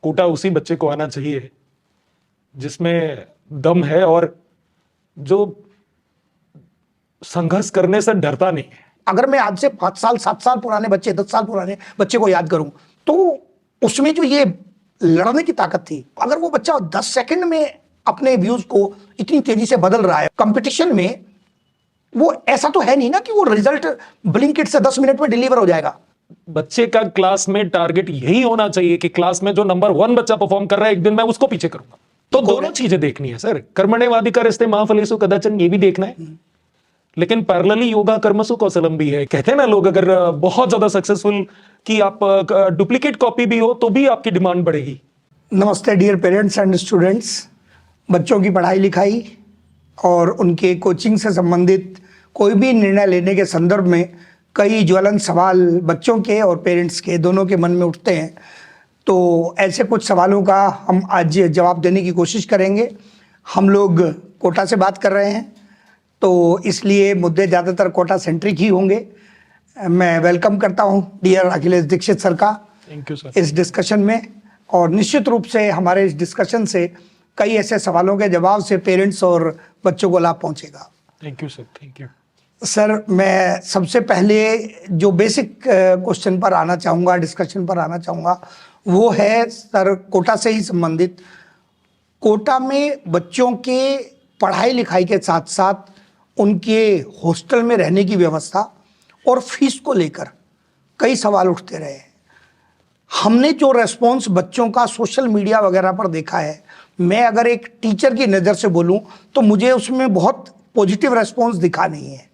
कोटा उसी बच्चे को आना चाहिए जिसमें दम है और जो संघर्ष करने से डरता नहीं है। अगर मैं आज से 5 साल 7 साल पुराने बच्चे, 10 साल पुराने बच्चे को याद करूं तो उसमें जो ये लड़ने की ताकत थी, अगर वो बच्चा 10 सेकंड में अपने व्यूज को इतनी तेजी से बदल रहा है कंपटीशन में, वो ऐसा तो है नहीं ना कि वो रिजल्ट ब्लिंकिट से 10 मिनट में डिलीवर हो जाएगा। बच्चे का क्लास में टारगेट यही होना चाहिए कि क्लास में जो नंबर 1 बच्चा परफॉर्म कर रहा है, एक दिन मैं उसको पीछे करूंगा। तो दोनों चीजें देखनी है सर। कर्मण्येवाधिकारस्ते मा फलेषु कदाचन, ये भी देखना है, लेकिन पैरेलली योगा कर्मसु कौशलम भी है। कहते हैं ना लोग, अगर बहुत ज्यादा सक्सेसफुल कि आप डुप्लीकेट कॉपी भी हो तो भी आपकी डिमांड बढ़ेगी। नमस्ते डियर पेरेंट्स एंड स्टूडेंट्स। बच्चों की पढ़ाई लिखाई और उनके कोचिंग से संबंधित कोई भी निर्णय लेने के संदर्भ में कई ज्वलंत सवाल बच्चों के और पेरेंट्स के दोनों के मन में उठते हैं। तो ऐसे कुछ सवालों का हम आज जवाब देने की कोशिश करेंगे। हम लोग कोटा से बात कर रहे हैं तो इसलिए मुद्दे ज़्यादातर कोटा सेंट्रिक ही होंगे। मैं वेलकम करता हूं डियर अखिलेश दीक्षित सर का थैंक यू सर इस डिस्कशन में, और निश्चित रूप से हमारे इस डिस्कशन से कई ऐसे सवालों के जवाब से पेरेंट्स और बच्चों को लाभ पहुंचेगा। Thank you sir. Thank you sir, मैं सबसे पहले जो बेसिक क्वेश्चन पर आना चाहूँगा, डिस्कशन पर आना चाहूँगा, वो है सर कोटा से ही संबंधित। कोटा में बच्चों के पढ़ाई लिखाई के साथ साथ उनके हॉस्टल में रहने की व्यवस्था और फीस को लेकर कई सवाल उठते रहे। हमने जो रेस्पॉन्स बच्चों का सोशल मीडिया वगैरह पर देखा है, मैं अगर एक टीचर की नज़र से बोलूं तो मुझे उसमें बहुत पॉजिटिव रेस्पॉन्स दिखा नहीं है।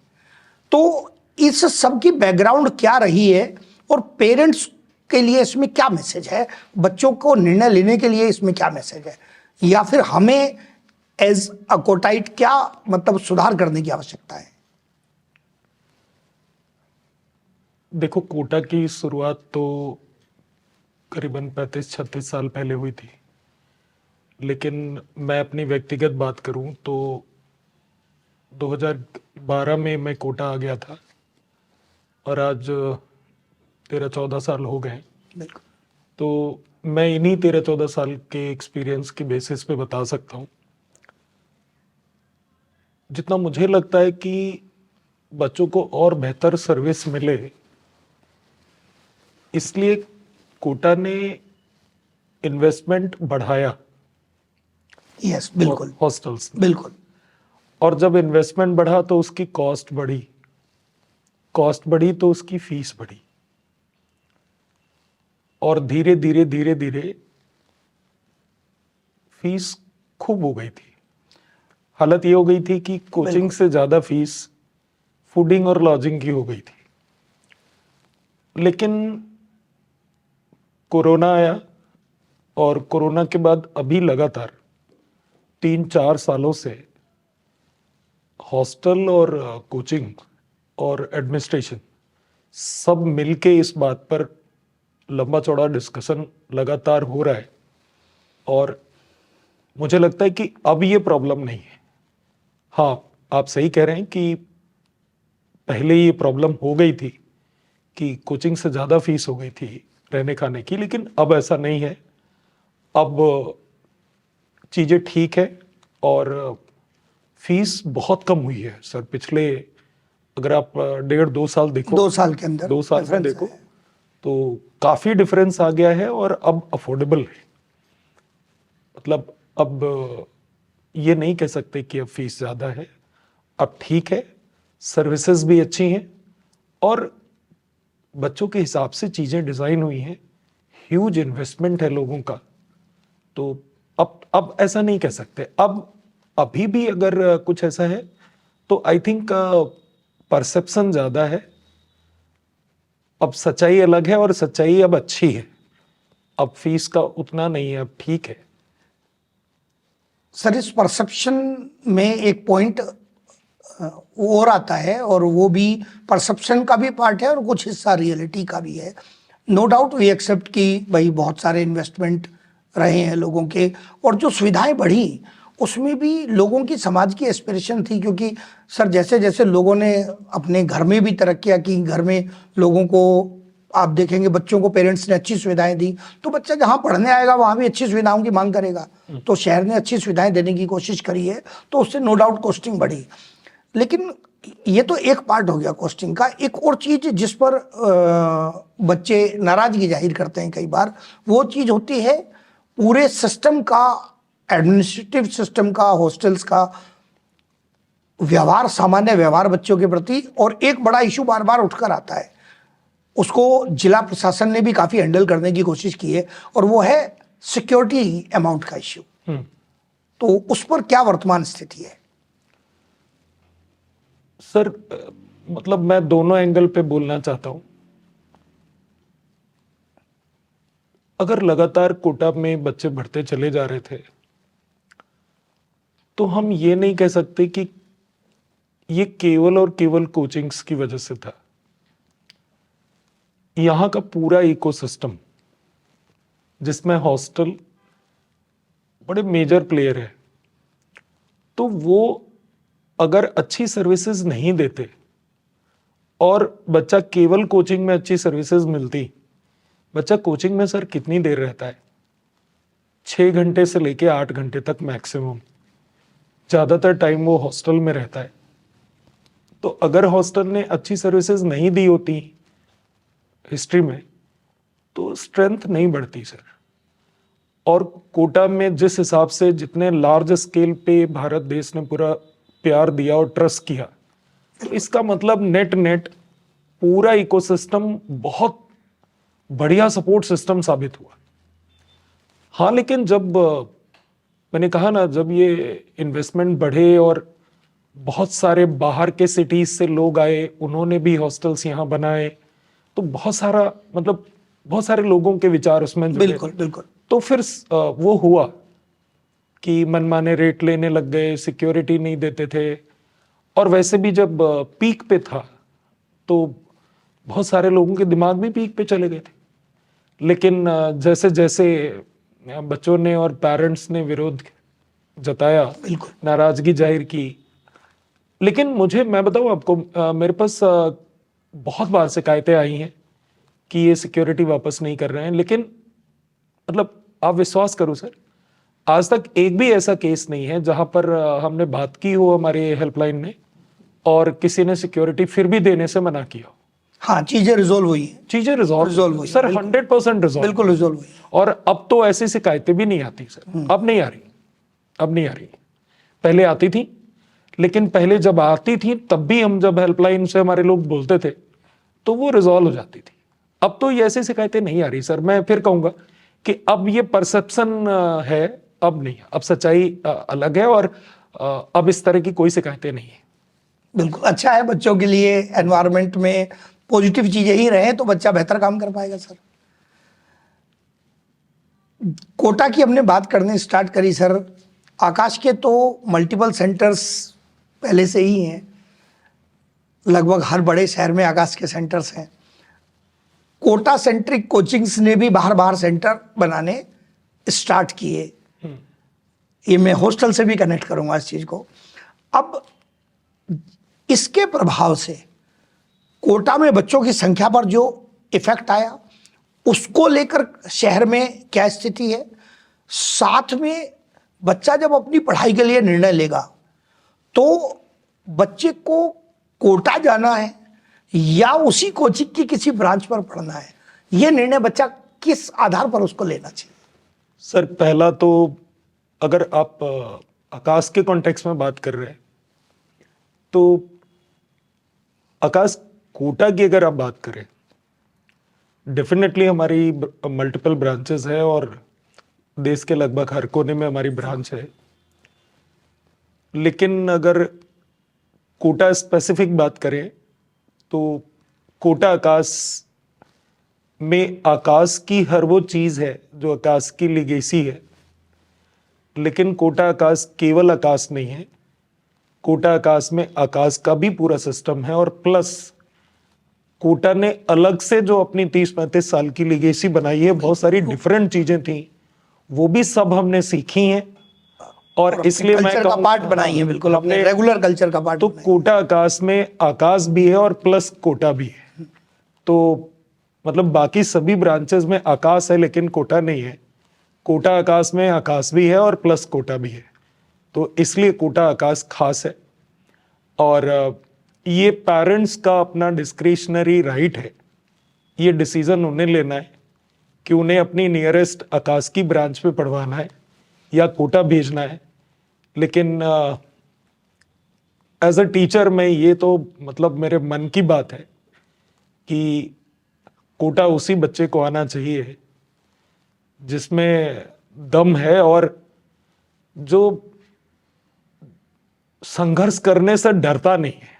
तो इस सब की बैकग्राउंड क्या रही है और पेरेंट्स के लिए इसमें क्या मैसेज है, बच्चों को निर्णय लेने के लिए इसमें क्या मैसेज है, या फिर हमें एज अ कोटाइट क्या मतलब सुधार करने की आवश्यकता है? देखो, कोटा की शुरुआत तो करीबन 35-36 साल पहले हुई थी, लेकिन मैं अपनी व्यक्तिगत बात करूं तो 2012 में मैं कोटा आ गया था और आज 13-14 साल हो गए। तो मैं इन्हीं 13-14 साल के एक्सपीरियंस के बेसिस पे बता सकता हूँ। जितना मुझे लगता है कि बच्चों को और बेहतर सर्विस मिले, इसलिए कोटा ने इन्वेस्टमेंट बढ़ाया। यस, बिल्कुल हॉस्टल्स, बिल्कुल। और जब इन्वेस्टमेंट बढ़ा तो उसकी कॉस्ट बढ़ी, कॉस्ट बढ़ी तो उसकी फीस बढ़ी, और धीरे धीरे धीरे धीरे फीस खूब हो गई थी। हालत ये हो गई थी कि कोचिंग से ज्यादा फीस फूडिंग और लॉजिंग की हो गई थी। लेकिन कोरोना आया और कोरोना के बाद अभी लगातार 3-4 सालों से हॉस्टल और कोचिंग और एडमिनिस्ट्रेशन सब मिलके इस बात पर लंबा चौड़ा डिस्कशन लगातार हो रहा है, और मुझे लगता है कि अब ये प्रॉब्लम नहीं है। हाँ, आप सही कह रहे हैं कि पहले ये प्रॉब्लम हो गई थी कि कोचिंग से ज़्यादा फीस हो गई थी रहने खाने की, लेकिन अब ऐसा नहीं है। अब चीज़ें ठीक है और फीस बहुत कम हुई है सर। पिछले अगर आप 1.5-2 साल देखो, 2 साल के अंदर 2 साल में देखो तो काफ़ी डिफरेंस आ गया है और अब अफोर्डेबल है। मतलब अब ये नहीं कह सकते कि अब फीस ज़्यादा है, अब ठीक है, सर्विसेज भी अच्छी हैं और बच्चों के हिसाब से चीज़ें डिज़ाइन हुई हैं। ह्यूज इन्वेस्टमेंट है लोगों का, तो अब ऐसा नहीं कह सकते। अब अभी भी अगर कुछ ऐसा है तो आई थिंक परसेप्शन ज़्यादा है। अब सच्चाई अलग है और सच्चाई अब अच्छी है, अब फीस का उतना नहीं है, अब ठीक है। सर, इस परसेप्शन में एक पॉइंट और आता है, और वो भी परसेप्शन का भी पार्ट है और कुछ हिस्सा रियलिटी का भी है। नो डाउट वी एक्सेप्ट कि भाई बहुत सारे इन्वेस्टमेंट रहे हैं लोगों के, और जो सुविधाएं बढ़ी उसमें भी लोगों की समाज की एस्पिरेशन थी। क्योंकि सर जैसे जैसे लोगों ने अपने घर में भी तरक्कियाँ की, घर में लोगों को आप देखेंगे बच्चों को पेरेंट्स ने अच्छी सुविधाएं दी, तो बच्चा जहां पढ़ने आएगा वहां भी अच्छी सुविधाओं की मांग करेगा। तो शहर ने अच्छी सुविधाएं देने की कोशिश करी है, तो उससे नो डाउट कॉस्टिंग बढ़ी। लेकिन ये तो एक पार्ट हो गया कॉस्टिंग का। एक और चीज जिस पर बच्चे नाराजगी जाहिर करते हैं कई बार, वो चीज होती है पूरे सिस्टम का, एडमिनिस्ट्रेटिव सिस्टम का, हॉस्टल्स का व्यवहार, सामान्य व्यवहार बच्चों के प्रति। और एक बड़ा इशू बार बार उठकर आता है, उसको जिला प्रशासन ने भी काफी हैंडल करने की कोशिश की है, और वो है सिक्योरिटी अमाउंट का इश्यू। तो उस पर क्या वर्तमान स्थिति है? सर मतलब मैं दोनों एंगल पे बोलना चाहता हूं। अगर लगातार कोटा में बच्चे बढ़ते चले जा रहे थे, तो हम ये नहीं कह सकते कि ये केवल और केवल कोचिंग्स की वजह से था। यहां का पूरा इकोसिस्टम, जिसमें हॉस्टल बड़े मेजर प्लेयर है, तो वो अगर अच्छी सर्विसेज नहीं देते और बच्चा केवल कोचिंग में अच्छी सर्विसेज मिलती, बच्चा कोचिंग में सर कितनी देर रहता है? 6 घंटे से लेके 8 घंटे तक मैक्सिमम, ज्यादातर टाइम वो हॉस्टल में रहता है। तो अगर हॉस्टल ने अच्छी सर्विसेज नहीं दी होती हिस्ट्री में, तो स्ट्रेंथ नहीं बढ़ती सर। और कोटा में जिस हिसाब से जितने लार्ज स्केल पे भारत देश ने पूरा प्यार दिया और ट्रस्ट किया, तो इसका मतलब नेट नेट पूरा इकोसिस्टम बहुत बढ़िया सपोर्ट सिस्टम साबित हुआ। हाँ, लेकिन जब मैंने कहा ना, जब ये इन्वेस्टमेंट बढ़े और बहुत सारे बाहर के सिटीज से लोग आए, उन्होंने भी हॉस्टल्स यहाँ बनाए, तो बहुत सारा मतलब बहुत सारे लोगों के विचार उसमें जुड़े। बिल्कुल बिल्कुल। तो फिर वो हुआ कि मनमाने रेट लेने लग गए, सिक्योरिटी नहीं देते थे। और वैसे भी जब पीक पे था, तो बहुत सारे लोगों के दिमाग भी पीक पे चले गए थे। लेकिन जैसे जैसे बच्चों ने और पेरेंट्स ने विरोध जताया, बिल्कुल। नाराजगी जाहिर की। लेकिन मैं बताऊं आपको, मेरे पास बहुत बार शिकायतें आई हैं कि ये सिक्योरिटी वापस नहीं कर रहे हैं। लेकिन मतलब आप विश्वास करो सर, आज तक एक भी ऐसा केस नहीं है जहां पर हमने बात की हो हमारे हेल्पलाइन में और किसी ने सिक्योरिटी फिर भी देने से मना किया हो। हाँ, चीजें रिजोल्व हुई हैं। चीजें रिजॉल्व हुई सर, 100% रिजॉल्व, बिल्कुल रिजोल्व हुई। और अब तो ऐसी शिकायतें भी नहीं आती सर। अब नहीं आ रही, अब नहीं आ रही। पहले आती थी, लेकिन पहले जब आती थी तब भी हम जब हेल्पलाइन से हमारे लोग बोलते थे तो वो रिजॉल्व हो जाती थी। अब तो ये ऐसी शिकायतें नहीं आ रही सर। मैं फिर कहूंगा कि अब ये परसेप्शन है, अब नहीं, अब सच्चाई अलग है और अब इस तरह की कोई शिकायतें नहीं है। बिल्कुल अच्छा है, बच्चों के लिए एनवायरनमेंट में पॉजिटिव चीजें ही रहे तो बच्चा बेहतर काम कर पाएगा सर। कोटा की हमने बात करने स्टार्ट करी सर। आकाश के तो मल्टीपल सेंटर्स पहले से ही हैं, लगभग हर बड़े शहर में आकाश के सेंटर्स हैं। कोटा सेंट्रिक कोचिंग्स ने भी बाहर बाहर सेंटर बनाने स्टार्ट किए। ये मैं हॉस्टल से भी कनेक्ट करूंगा इस चीज को। अब इसके प्रभाव से कोटा में बच्चों की संख्या पर जो इफेक्ट आया, उसको लेकर शहर में क्या स्थिति है? साथ में बच्चा जब अपनी पढ़ाई के लिए निर्णय लेगा, तो बच्चे को कोटा जाना है या उसी कोचिंग की किसी ब्रांच पर पढ़ना है, यह निर्णय बच्चा किस आधार पर उसको लेना चाहिए? सर पहला तो अगर आप आकाश के कॉन्टेक्स्ट में बात कर रहे हैं, तो आकाश कोटा की अगर आप बात करें, डेफिनेटली हमारी मल्टीपल ब्रांचेस है और देश के लगभग हर कोने में हमारी ब्रांच है। लेकिन अगर कोटा स्पेसिफिक बात करें, तो कोटा आकाश में आकाश की हर वो चीज है जो आकाश की लिगेसी है। लेकिन कोटा आकाश केवल आकाश नहीं है, कोटा आकाश में आकाश का भी पूरा सिस्टम है। और प्लस कोटा ने अलग से जो अपनी 30-35 साल की लिगेसी बनाई है, बहुत सारी डिफरेंट चीजें थी, वो भी सब हमने सीखी हैं। और इसलिए मैं कल्चर का पार्ट बनाई है, बिल्कुल अपने रेगुलर कल्चर का पार्ट। तो कोटा आकाश में आकाश भी है और प्लस कोटा भी है। तो मतलब बाकी सभी ब्रांचेस में आकाश है लेकिन कोटा नहीं है। कोटा आकाश में आकाश भी है और प्लस कोटा भी है, तो इसलिए कोटा आकाश खास है। और ये पेरेंट्स का अपना डिस्क्रिशनरी राइट है, ये डिसीजन उन्हें लेना है कि उन्हें अपनी नियरेस्ट आकाश की ब्रांच पे पढ़वाना है या कोटा भेजना है। लेकिन एज अ टीचर मैं ये तो मतलब मेरे मन की बात है कि कोटा उसी बच्चे को आना चाहिए जिसमें दम है और जो संघर्ष करने से डरता नहीं है,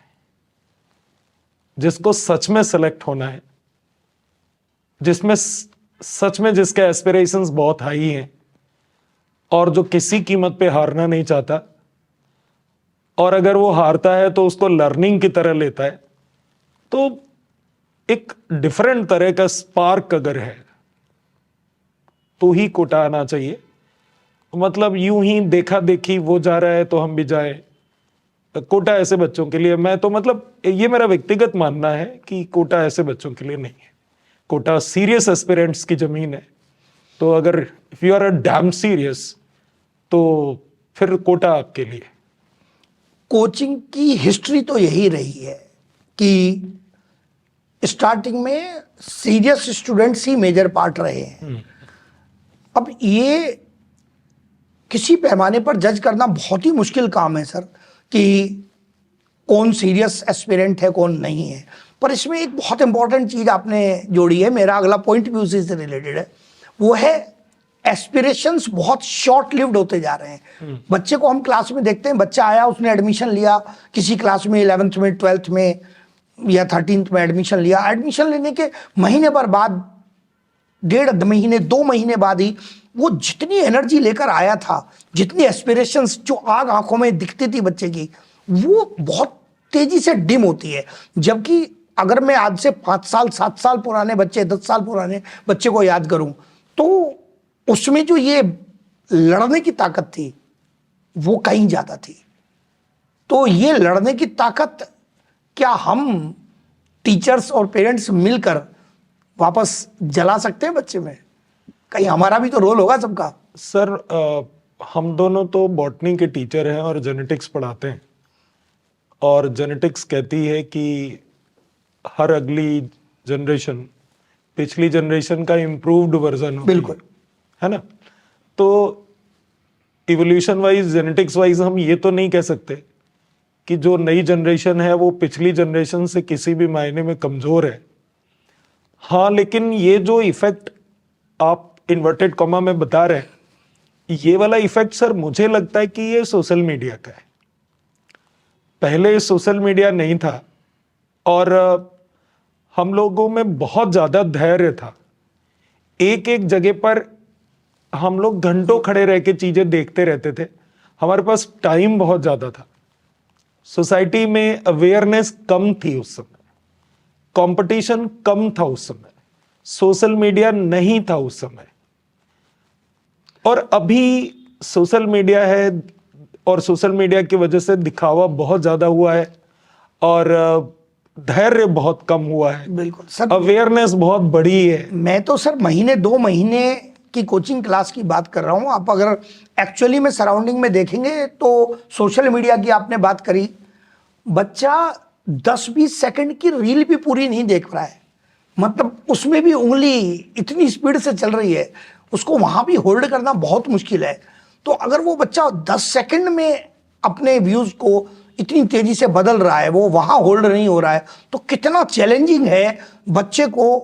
जिसको सच में सेलेक्ट होना है, जिसमें सच में जिसके एस्पिरेशंस बहुत हाई हैं और जो किसी कीमत पे हारना नहीं चाहता, और अगर वो हारता है तो उसको लर्निंग की तरह लेता है। तो एक डिफरेंट तरह का स्पार्क अगर है तो ही कोटा आना चाहिए। मतलब यूं ही देखा देखी वो जा रहा है तो हम भी जाए, कोटा ऐसे बच्चों के लिए, मैं तो मतलब ये मेरा व्यक्तिगत मानना है कि कोटा ऐसे बच्चों के लिए नहीं है। कोटा सीरियस एस्पिरेंट्स की जमीन है, तो अगर if you are a damn serious तो फिर कोटा आपके लिए। कोचिंग की हिस्ट्री तो यही रही है कि स्टार्टिंग में सीरियस स्टूडेंट्स ही मेजर पार्ट रहे हैं। अब ये किसी पैमाने पर जज करना बहुत ही मुश्किल काम है सर कि कौन सीरियस एस्पिरेंट है कौन नहीं है। पर इसमें एक बहुत इंपॉर्टेंट चीज आपने जोड़ी है, मेरा अगला पॉइंट भी उसी से रिलेटेड है, वो है एस्पिरेशंस बहुत शॉर्ट लिव्ड होते जा रहे हैं। बच्चे को हम क्लास में देखते हैं, बच्चा आया उसने एडमिशन लिया किसी क्लास में 11th में 12th में या 13th में एडमिशन लिया, एडमिशन लेने के महीने भर बाद, 1.5 महीने 2 महीने बाद ही वो जितनी एनर्जी लेकर आया था, जितनी एस्पिरेशंस जो आग आंखों में दिखती थी बच्चे की, वो बहुत तेजी से डिम होती है। जबकि अगर मैं आज से 5 साल 7 साल पुराने बच्चे, 10 साल पुराने बच्चे को याद करूं तो उसमें जो ये लड़ने की ताकत थी वो कहीं ज्यादा थी। तो ये लड़ने की ताकत क्या हम टीचर्स और पेरेंट्स मिलकर वापस जला सकते हैं बच्चे में? कहीं हमारा भी तो रोल होगा सबका। सर हम दोनों तो बॉटनी के टीचर हैं और जेनेटिक्स पढ़ाते हैं, और जेनेटिक्स कहती है कि हर अगली जनरेशन पिछली जनरेशन का इम्प्रूव्ड वर्जन होती बिल्कुल है ना। तो इवोल्यूशन वाइज, जेनेटिक्स वाइज हम ये तो नहीं कह सकते कि जो नई जनरेशन है वो पिछली जनरेशन से किसी भी मायने में कमजोर है। हाँ, लेकिन ये जो इफेक्ट आप इन्वर्टेड कॉमा में बता रहे हैं, ये वाला इफेक्ट सर मुझे लगता है कि ये सोशल मीडिया का है। पहले सोशल मीडिया नहीं था और हम लोगों में बहुत ज्यादा धैर्य था। एक एक जगह पर हम लोग घंटों खड़े रह के चीजें देखते रहते थे, हमारे पास टाइम बहुत ज्यादा था। सोसाइटी में अवेयरनेस कम थी उस समय, कंपटीशन कम था उस समय, सोशल मीडिया नहीं था उस समय। और अभी सोशल मीडिया है और सोशल मीडिया की वजह से दिखावा बहुत ज्यादा हुआ है और धैर्य बहुत कम हुआ है। बिल्कुल सर, अवेयरनेस बहुत बड़ी है। मैं तो सर महीने 2 महीने की कोचिंग क्लास की बात कर रहा हूं। आप अगर एक्चुअली में सराउंडिंग में देखेंगे तो सोशल मीडिया की आपने बात करी, बच्चा 10-20 सेकंड की रील भी पूरी नहीं देख रहा है। मतलब उसमें भी उंगली इतनी स्पीड से चल रही है, उसको वहां भी होल्ड करना बहुत मुश्किल है। तो अगर वो बच्चा 10 सेकंड में अपने व्यूज को इतनी तेजी से बदल रहा है, वो वहां होल्ड नहीं हो रहा है, तो कितना चैलेंजिंग है बच्चे को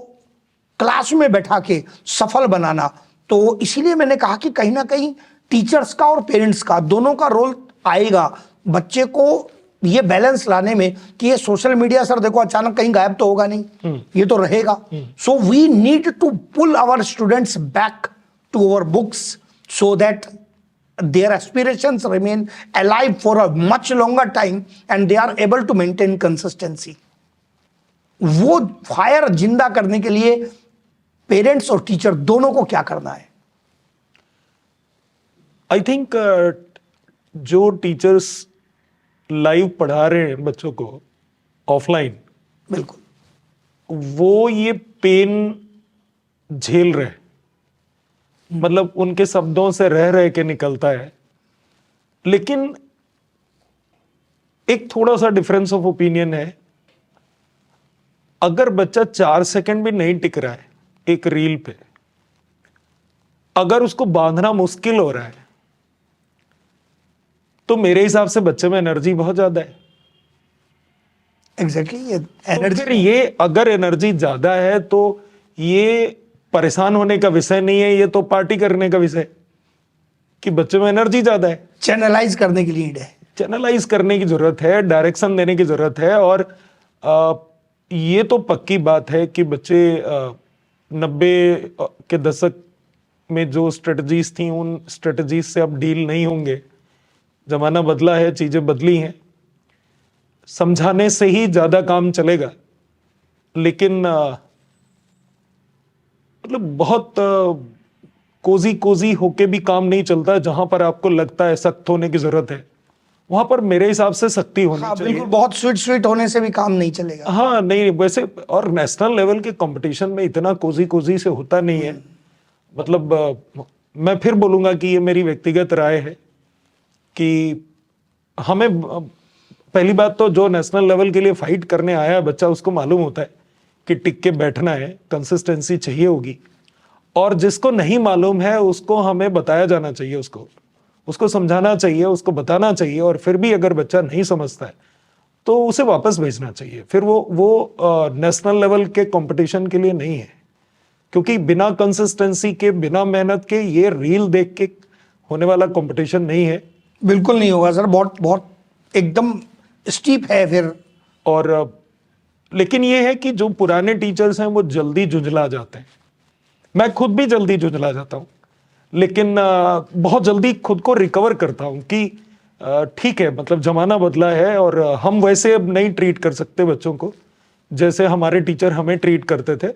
क्लास में बैठा के सफल बनाना। तो इसीलिए मैंने कहा कि कहीं ना कहीं टीचर्स का और पेरेंट्स का दोनों का रोल आएगा बच्चे को ये बैलेंस लाने में कि ये सोशल मीडिया सर देखो अचानक कहीं गायब तो होगा नहीं, ये तो रहेगा। So we need to pull our students back to our books so that their aspirations remain alive for a much longer time and they are able to maintain consistency. वो फायर जिंदा करने के लिए पेरेंट्स और teacher दोनों को क्या करना है? आई थिंक जो टीचर्स लाइव पढ़ा रहे हैं बच्चों को ऑफलाइन, बिल्कुल वो ये पेन झेल रहे, मतलब उनके शब्दों से रह रह के निकलता है। लेकिन एक थोड़ा सा डिफरेंस ऑफ ओपिनियन है, अगर बच्चा 4 सेकंड भी नहीं टिक रहा है एक रील पे, अगर उसको बांधना मुश्किल हो रहा है, तो मेरे हिसाब से बच्चे में एनर्जी बहुत ज्यादा है। एग्जैक्टली ये तो एनर्जी फिर ये अगर एनर्जी ज्यादा है तो ये परेशान होने का विषय नहीं है, ये तो पार्टी करने का विषय है कि बच्चे में एनर्जी ज्यादा है। चैनलाइज करने की नीड है। चैनलाइज करने की जरूरत है, डायरेक्शन देने की जरूरत है। और ये तो पक्की बात है कि बच्चे 90 के दशक में जो स्ट्रेटजीज थी, उन स्ट्रेटजीज से अब डील नहीं होंगे। जमाना बदला है, चीजें बदली हैं, समझाने से ही ज्यादा काम चलेगा। लेकिन मतलब बहुत कोजी कोजी होके भी काम नहीं चलता। जहां पर आपको लगता है सख्त होने की जरूरत है, वहां पर मेरे हिसाब से सख्ती होनी हाँ चाहिए। बिल्कुल, बहुत स्वीट स्वीट होने से भी काम नहीं चलेगा। हाँ नहीं, वैसे और नेशनल लेवल के कंपटीशन में इतना कोजी कोजी से होता नहीं है। मतलब मैं फिर बोलूंगा कि ये मेरी व्यक्तिगत राय है कि हमें पहली बात तो जो नेशनल लेवल के लिए फाइट करने आया है बच्चा, उसको मालूम होता है कि टिक के बैठना है, कंसिस्टेंसी चाहिए होगी। और जिसको नहीं मालूम है उसको हमें बताया जाना चाहिए, उसको समझाना चाहिए, उसको बताना चाहिए। और फिर भी अगर बच्चा नहीं समझता है तो उसे वापस भेजना चाहिए। फिर वो नेशनल लेवल के कंपटीशन के लिए नहीं है, क्योंकि बिना कंसिस्टेंसी के, बिना मेहनत के ये रील देख के होने वाला कंपटीशन नहीं है। बिल्कुल नहीं होगा सर, बहुत बहुत एकदम स्टीप है फिर। और लेकिन ये है कि जो पुराने टीचर्स हैं वो जल्दी जुझला जाते हैं। मैं खुद भी जल्दी जुझला जाता हूँ, लेकिन बहुत जल्दी खुद को रिकवर करता हूँ कि ठीक है, मतलब जमाना बदला है और हम वैसे अब नहीं ट्रीट कर सकते बच्चों को जैसे हमारे टीचर हमें ट्रीट करते थे।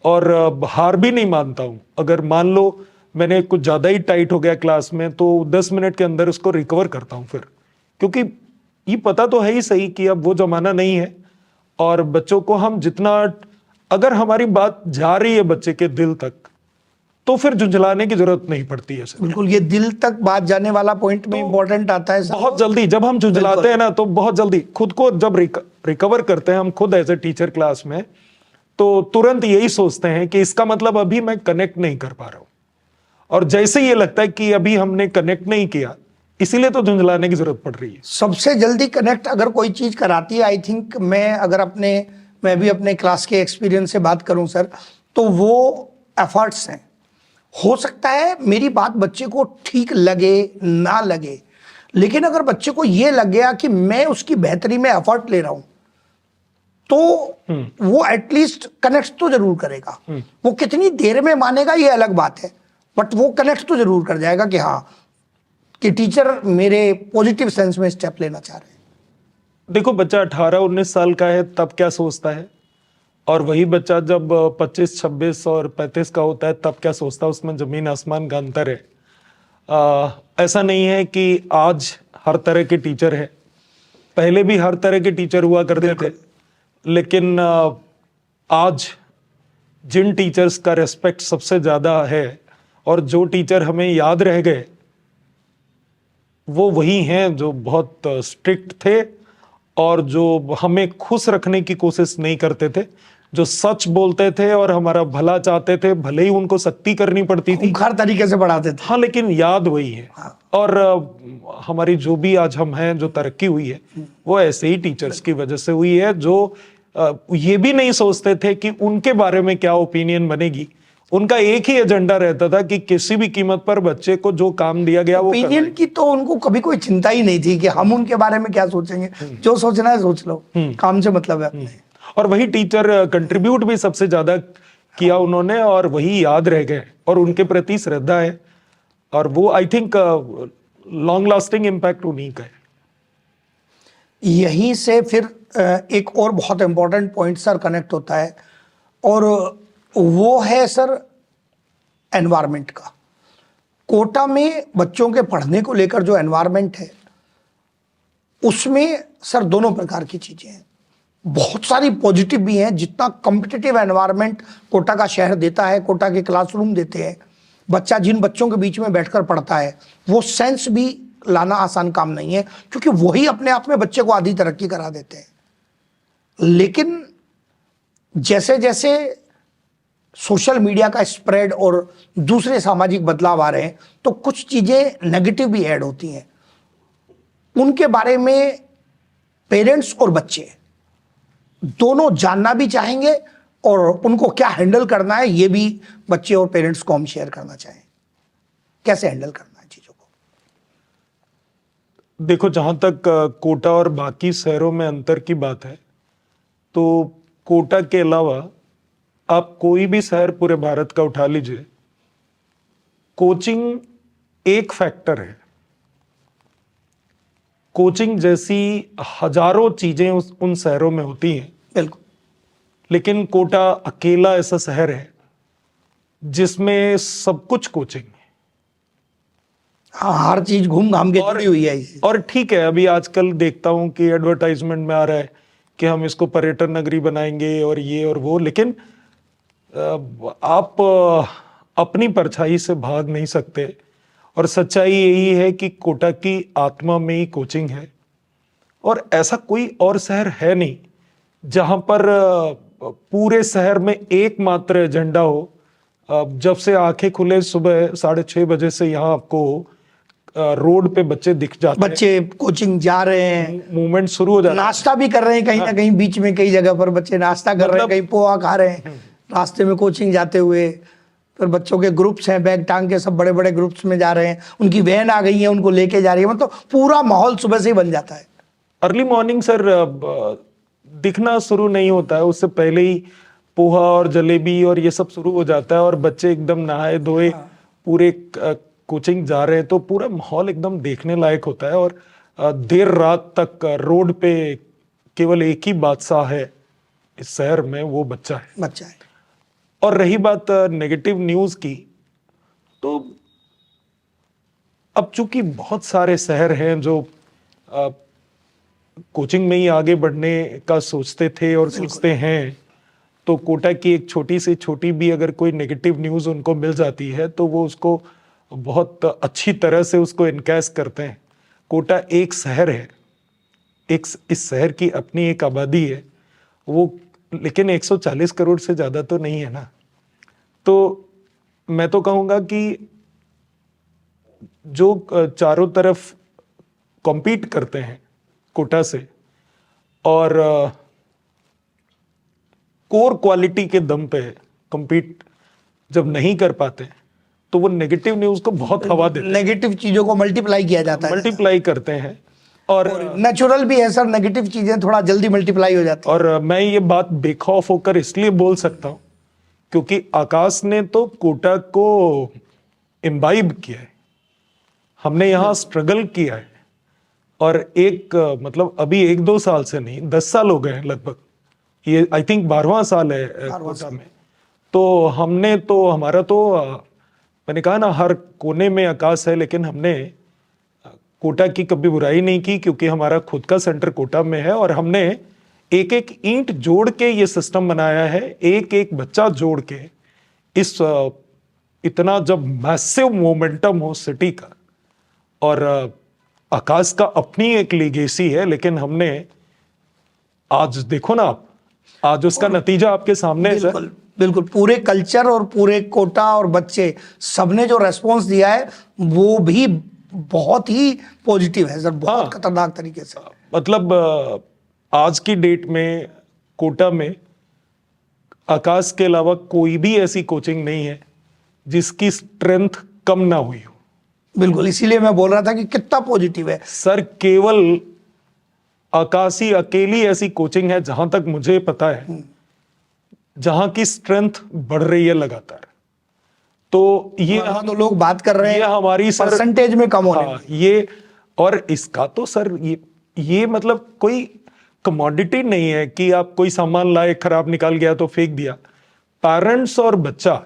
और हार भी नहीं मानता हूँ। अगर मान लो मैंने कुछ ज़्यादा ही टाइट हो गया क्लास में, तो 10 मिनट के अंदर उसको रिकवर करता हूँ फिर, क्योंकि ये पता तो है ही सही कि अब वो जमाना नहीं है। और बच्चों को हम जितना, अगर हमारी बात जा रही है बच्चे के दिल तक, तो फिर झुंझलाने की जरूरत नहीं पड़ती है सर। बिल्कुल, ये दिल तक बात जाने वाला पॉइंट में इंपॉर्टेंट आता है सर। बहुत जल्दी जब हम झुंझलाते हैं ना, तो बहुत जल्दी खुद को जब रिकवर करते हैं हम खुद एज ए टीचर क्लास में, तो तुरंत यही सोचते हैं कि इसका मतलब अभी मैं कनेक्ट नहीं कर पा रहा हूं। और जैसे ये लगता है कि अभी हमने कनेक्ट नहीं किया, इसीलिए तो झुंझलाने की जरूरत पड़ रही है। सबसे जल्दी कनेक्ट अगर कोई चीज कराती है, आई थिंक मैं भी अपने क्लास के एक्सपीरियंस से बात करूं सर, तो वो एफर्ट्स हैं। हो सकता है मेरी बात बच्चे को ठीक लगे ना लगे, लेकिन अगर बच्चे को ये लग गया कि मैं उसकी बेहतरी में एफर्ट ले रहा हूं, तो वो एटलीस्ट कनेक्ट तो जरूर करेगा। वो कितनी देर में मानेगा ये अलग बात है, बट वो कनेक्ट तो जरूर कर जाएगा कि हाँ, कि टीचर मेरे पॉजिटिव सेंस में स्टेप लेना चाह रहे हैं। देखो, बच्चा 18-19 साल का है तब क्या सोचता है, और वही बच्चा जब 25, 26 और 35 का होता है तब क्या सोचता है, उसमें जमीन आसमान का अंतर है। ऐसा नहीं है कि आज हर तरह के टीचर है, पहले भी हर तरह के टीचर हुआ करते थे। लेकिन आज जिन टीचर्स का रेस्पेक्ट सबसे ज्यादा है और जो टीचर हमें याद रह गए, वो वही हैं जो बहुत स्ट्रिक्ट थे और जो हमें खुश रखने की कोशिश नहीं करते थे, जो सच बोलते थे और हमारा भला चाहते थे, भले ही उनको सख्ती करनी पड़ती थी, हर तरीके से पढ़ाते थे। हाँ, लेकिन याद वही है। और हमारी जो भी आज हम हैं, जो तरक्की हुई है, वो ऐसे ही टीचर्स की वजह से हुई है, जो ये भी नहीं सोचते थे कि उनके बारे में क्या ओपिनियन बनेगी। उनका एक ही एजेंडा रहता था कि किसी भी कीमत पर बच्चे को जो काम दिया गया वो ओपिनियन की तो उनको कभी कोई चिंता ही नहीं थी कि हम उनके बारे में क्या सोचेंगे। जो सोचना है सोच लो, काम से मतलब है अपने। और वही टीचर कंट्रीब्यूट भी सबसे ज्यादा किया उन्होंने, और वही याद रह गए, और उनके प्रति श्रद्धा है, और वो I think long lasting impact उन्हीं का है। यहीं से फिर एक और बहुत इंपॉर्टेंट पॉइंट सर कनेक्ट होता है, और वो है सर एनवायरनमेंट का। कोटा में बच्चों के पढ़ने को लेकर जो एनवायरनमेंट है, उसमें सर दोनों प्रकार की चीजें हैं। बहुत सारी पॉजिटिव भी हैं। जितना कॉम्पिटिटिव एनवायरनमेंट कोटा का शहर देता है, कोटा के क्लासरूम देते हैं, बच्चा जिन बच्चों के बीच में बैठकर पढ़ता है, वो सेंस भी लाना आसान काम नहीं है, क्योंकि वही अपने आप में बच्चे को आधी तरक्की करा देते हैं। लेकिन जैसे जैसे सोशल मीडिया का स्प्रेड और दूसरे सामाजिक बदलाव आ रहे हैं, तो कुछ चीजें नेगेटिव भी ऐड होती हैं। उनके बारे में पेरेंट्स और बच्चे दोनों जानना भी चाहेंगे, और उनको क्या हैंडल करना है ये भी बच्चे और पेरेंट्स को हम शेयर करना चाहें, कैसे हैंडल करना है चीजों को। देखो, जहां तक कोटा और बाकी शहरों में अंतर की बात है, तो कोटा के अलावा आप कोई भी शहर पूरे भारत का उठा लीजिए, कोचिंग एक फैक्टर है। कोचिंग जैसी हजारों चीजें उन शहरों में होती हैं, बिल्कुल। लेकिन कोटा अकेला ऐसा शहर है जिसमें सब कुछ कोचिंग है। हाँ, हर चीज घूम घाम के जुड़ी हुई है इससे। और ठीक है, अभी आजकल देखता हूं कि एडवर्टाइजमेंट में आ रहा है कि हम इसको पर्यटन नगरी बनाएंगे और ये और वो, लेकिन आप अपनी परछाई से भाग नहीं सकते। और सच्चाई यही है कि कोटा की आत्मा में ही कोचिंग है, और ऐसा कोई और शहर है नहीं जहां पर पूरे शहर में एकमात्र एजेंडा हो। जब से आंखें खुले सुबह 6:30 बजे से यहाँ आपको रोड पे बच्चे दिख जाते हैं, बच्चे कोचिंग जा रहे हैं, मूवमेंट शुरू हो जाता है। नाश्ता भी कर रहे हैं कहीं ना कहीं, बीच में कई जगह पर बच्चे नाश्ता कर रहे हैं, कहीं पोहा खा रहे हैं रास्ते में कोचिंग जाते हुए। फिर बच्चों के ग्रुप्स हैं, बैग टांग के सब बड़े बड़े ग्रुप्स में जा रहे हैं, उनकी वैन आ गई है, उनको लेके जा रही है। मतलब पूरा माहौल सुबह से ही बन जाता है। अर्ली मॉर्निंग सर दिखना शुरू नहीं होता है, उससे पहले ही पोहा और जलेबी और ये सब शुरू हो जाता है, और बच्चे एकदम नहाए धोए पूरे कोचिंग जा रहे हैं, तो पूरा माहौल एकदम देखने लायक होता है। और देर रात तक रोड पे केवल एक ही बादशाह है इस शहर में, वो बच्चा है। और रही बात नेगेटिव न्यूज की, तो अब चूंकि बहुत सारे शहर हैं जो कोचिंग में ही आगे बढ़ने का सोचते थे और सोचते हैं, तो कोटा की एक छोटी से छोटी भी अगर कोई नेगेटिव न्यूज उनको मिल जाती है तो वो उसको बहुत अच्छी तरह से उसको इनकैश करते हैं। कोटा एक शहर है, इस शहर की अपनी एक आबादी है वो, लेकिन 140 करोड़ से ज्यादा तो नहीं है ना। तो मैं तो कहूंगा कि जो चारों तरफ कॉम्पीट करते हैं कोटा से, और कोर क्वालिटी के दम पे कॉम्पीट जब नहीं कर पाते, तो वो नेगेटिव न्यूज को बहुत हवा देते हैं, नेगेटिव चीजों को मल्टीप्लाई किया जाता है, मल्टीप्लाई करते हैं। और नेचुरल भी है सर, नेगेटिव चीजें थोड़ा जल्दी मल्टीप्लाई हो जाती है। और मैं ये बात बेखौफ होकर इसलिए बोल सकता हूं क्योंकि आकाश ने तो कोटा को इम्बाइब किया है, हमने यहाँ स्ट्रगल किया है। और एक मतलब अभी 1-2 साल से नहीं, 10 साल हो गए हैं लगभग, ये आई थिंक 12वां साल है कोटा में। तो हमने तो हमारा तो मैंने कहा ना, हर कोने में आकाश है, लेकिन हमने कोटा की कभी बुराई नहीं की, क्योंकि हमारा खुद का सेंटर कोटा में है, और हमने एक एक ईंट जोड़ के ये सिस्टम बनाया है, एक एक बच्चा जोड़ के। इस इतना जब मैसिव मोमेंटम हो सिटी का, और आकाश का अपनी एक लीगेसी है, लेकिन हमने आज देखो ना आप, आज उसका नतीजा आपके सामने है। बिल्कुल बिल्कुल, पूरे कल्चर और पूरे कोटा और बच्चे सबने जो रेस्पॉन्स दिया है वो भी बहुत ही पॉजिटिव है सर, बहुत खतरनाक तरीके से। मतलब आज की डेट में कोटा में आकाश के अलावा कोई भी ऐसी कोचिंग नहीं है जिसकी स्ट्रेंथ कम ना हुई हो। बिल्कुल, इसीलिए मैं बोल रहा था कि कितना पॉजिटिव है सर। केवल आकाशी अकेली ऐसी कोचिंग है जहां तक मुझे पता है जहां की स्ट्रेंथ बढ़ रही है लगातार। तो ये तो लोग बात कर रहे हैं हमारी परसेंटेज में कम होने में। ये और इसका तो सर ये मतलब कोई कमोडिटी नहीं है कि आप कोई सामान लाए, खराब निकाल गया तो फेंक दिया। पेरेंट्स और बच्चा,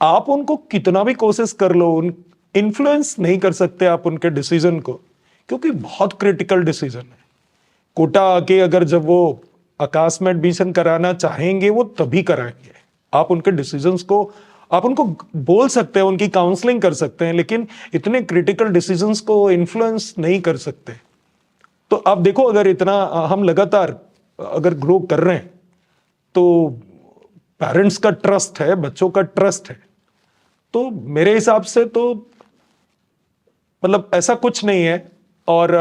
आप उनको कितना भी कोशिश कर लो, इन्फ्लुएंस नहीं कर सकते आप उनके डिसीजन को, क्योंकि बहुत क्रिटिकल डिसीजन है। कोटा आके अगर जब वो आकाश में एडमिशन कराना चाहेंगे वो तभी कराएंगे। आप उनके डिसीजंस को आप उनको बोल सकते हैं, उनकी काउंसलिंग कर सकते हैं, लेकिन इतने क्रिटिकल डिसीजंस को इन्फ्लुएंस नहीं कर सकते। तो आप देखो, अगर इतना हम लगातार अगर ग्रो कर रहे हैं तो पेरेंट्स का ट्रस्ट है, बच्चों का ट्रस्ट है, तो मेरे हिसाब से तो मतलब ऐसा कुछ नहीं है। और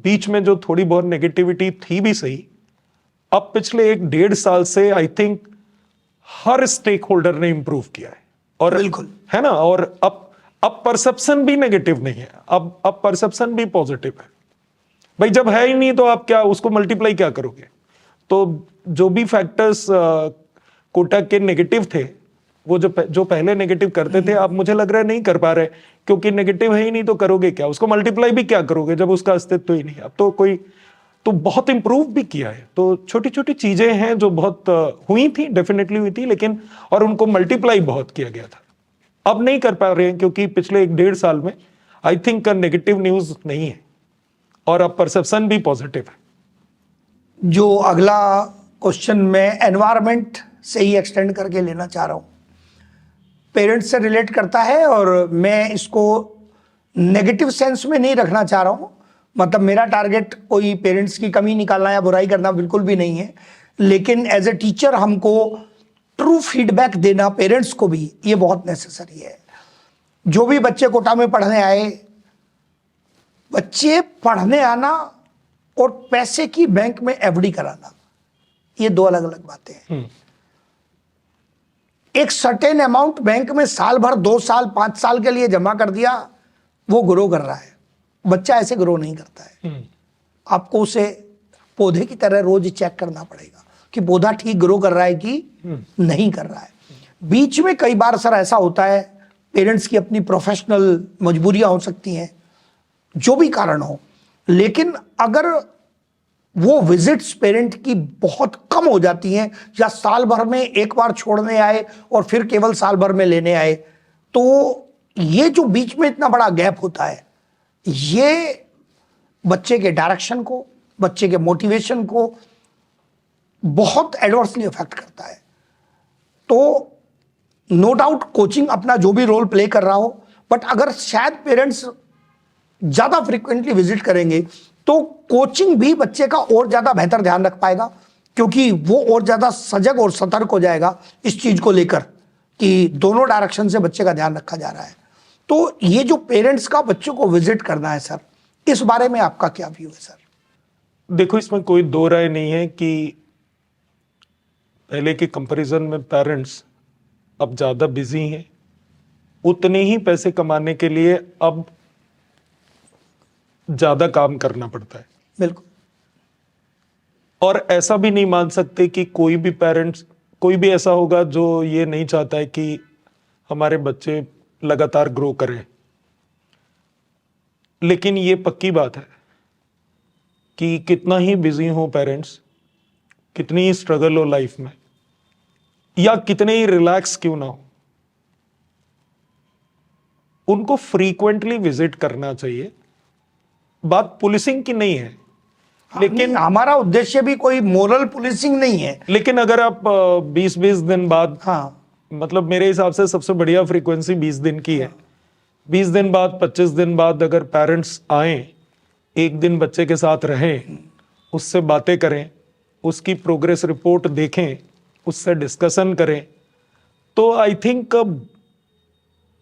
बीच में जो थोड़ी बहुत नेगेटिविटी थी भी सही, अब पिछले 1-1.5 साल से आई थिंक हर स्टेक होल्डर ने इंप्रूव किया है। और बिल्कुल है ना, और अब परसेप्शन भी नेगेटिव नहीं है, अब परसेप्शन भी पॉजिटिव है। भाई जब है ही नहीं तो आप क्या उसको मल्टीप्लाई क्या करोगे? तो जो भी फैक्टर्स कोटा के नेगेटिव थे, वो जो पहले नेगेटिव करते थे, अब मुझे लग रहा है नहीं कर पा रहे, क्योंकि नेगेटिव है ही नहीं तो करोगे क्या? उसको मल्टीप्लाई भी क्या करोगे जब उसका अस्तित्व ही नहीं है? अब तो कोई तो बहुत इंप्रूव भी किया है। तो छोटी छोटी चीजें हैं जो बहुत हुई थी, डेफिनेटली हुई थी, लेकिन और उनको मल्टीप्लाई बहुत किया गया था। अब नहीं कर पा रहे हैं क्योंकि पिछले 1-1.5 साल में आई थिंक नेगेटिव न्यूज नहीं है और अब परसेप्शन भी पॉजिटिव है। जो अगला क्वेश्चन मैं एनवायरनमेंट से ही एक्सटेंड करके लेना चाह रहा हूँ, पेरेंट्स से रिलेट करता है और मैं इसको नेगेटिव सेंस में नहीं रखना चाह रहा हूँ। मतलब मेरा टारगेट कोई पेरेंट्स की कमी निकालना या बुराई करना बिल्कुल भी नहीं है, लेकिन एज ए टीचर हमको ट्रू फीडबैक देना पेरेंट्स को भी ये बहुत नेसेसरी है। जो भी बच्चे कोटा में पढ़ने आए, बच्चे पढ़ने आना और पैसे की बैंक में एफडी कराना, ये दो अलग अलग बातें हैं। एक सर्टेन अमाउंट बैंक में साल भर, 2 साल, 5 साल के लिए जमा कर दिया, वो ग्रो कर रहा है। बच्चा ऐसे ग्रो नहीं करता है। आपको उसे पौधे की तरह रोज चेक करना पड़ेगा कि पौधा ठीक ग्रो कर रहा है कि नहीं कर रहा है। बीच में कई बार सर ऐसा होता है, पेरेंट्स की अपनी प्रोफेशनल मजबूरियां हो सकती हैं, जो भी कारण हो, लेकिन अगर वो विजिट्स पेरेंट की बहुत कम हो जाती हैं या साल भर में एक बार छोड़ने आए और फिर केवल साल भर में लेने आए, तो ये जो बीच में इतना बड़ा गैप होता है, ये बच्चे के डायरेक्शन को, बच्चे के मोटिवेशन को बहुत एडवर्सली अफेक्ट करता है। तो नो डाउट कोचिंग अपना जो भी रोल प्ले कर रहा हो, बट अगर शायद पेरेंट्स ज्यादा फ्रीक्वेंटली विजिट करेंगे तो कोचिंग भी बच्चे का और ज्यादा बेहतर ध्यान रख पाएगा, क्योंकि वो और ज्यादा सजग और सतर्क हो जाएगा इस चीज को लेकर कि दोनों डायरेक्शन से बच्चे का ध्यान रखा जा रहा है। तो ये जो पेरेंट्स का बच्चों को विजिट करना है सर, इस बारे में आपका क्या व्यू है सर? देखो, इसमें कोई दो राय नहीं है कि पहले के कंपैरिजन में पेरेंट्स अब ज्यादा बिजी हैं, उतने ही पैसे कमाने के लिए अब ज्यादा काम करना पड़ता है। बिल्कुल। और ऐसा भी नहीं मान सकते कि कोई भी पेरेंट्स, कोई भी ऐसा होगा जो ये नहीं चाहता है कि हमारे बच्चे लगातार ग्रो करें। लेकिन ये पक्की बात है कि कितना ही बिजी हो पेरेंट्स, कितनी ही स्ट्रगल हो लाइफ में, या कितने ही रिलैक्स क्यों ना हो, उनको फ्रीक्वेंटली विजिट करना चाहिए। बात पुलिसिंग की नहीं है, लेकिन हमारा उद्देश्य भी कोई मोरल पुलिसिंग नहीं है। लेकिन अगर आप 20-20 दिन बाद, हाँ, मतलब मेरे हिसाब से सबसे बढ़िया फ्रीक्वेंसी 20 दिन की है। 20 दिन बाद, 25 दिन बाद अगर पेरेंट्स आए, एक दिन बच्चे के साथ रहें, उससे बातें करें, उसकी प्रोग्रेस रिपोर्ट देखें, उससे डिस्कशन करें, तो आई थिंक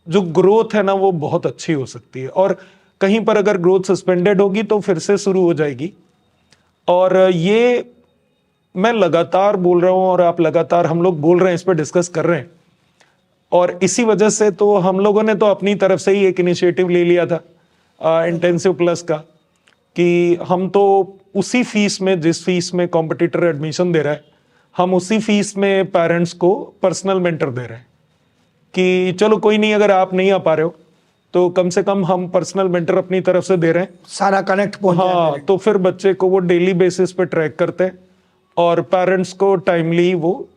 जो ग्रोथ है ना वो बहुत अच्छी हो सकती है। और कहीं पर अगर ग्रोथ सस्पेंडेड होगी तो फिर से शुरू हो जाएगी। और ये मैं लगातार बोल रहा हूं और आप लगातार, हम लोग बोल रहे हैं, इस पर डिस्कस कर रहे हैं, और इसी वजह से तो हम लोगों ने तो अपनी तरफ से ही एक इनिशिएटिव ले लिया था इंटेंसिव प्लस का, कि हम तो उसी फीस में, जिस फीस में कॉम्पिटिटर एडमिशन दे रहा है, हम उसी फीस में पेरेंट्स को पर्सनल मेंटर दे रहे हैं कि चलो कोई नहीं, अगर आप नहीं आ पा रहे हो तो कम से कम हम पर्सनल मेंटर अपनी तरफ से दे रहे हैं, सारा कनेक्ट पहुंच जाएगा। हाँ, तो फिर बच्चे को वो डेली बेसिस पे ट्रैक करते हैं और पेरेंट्स को टाइमली वो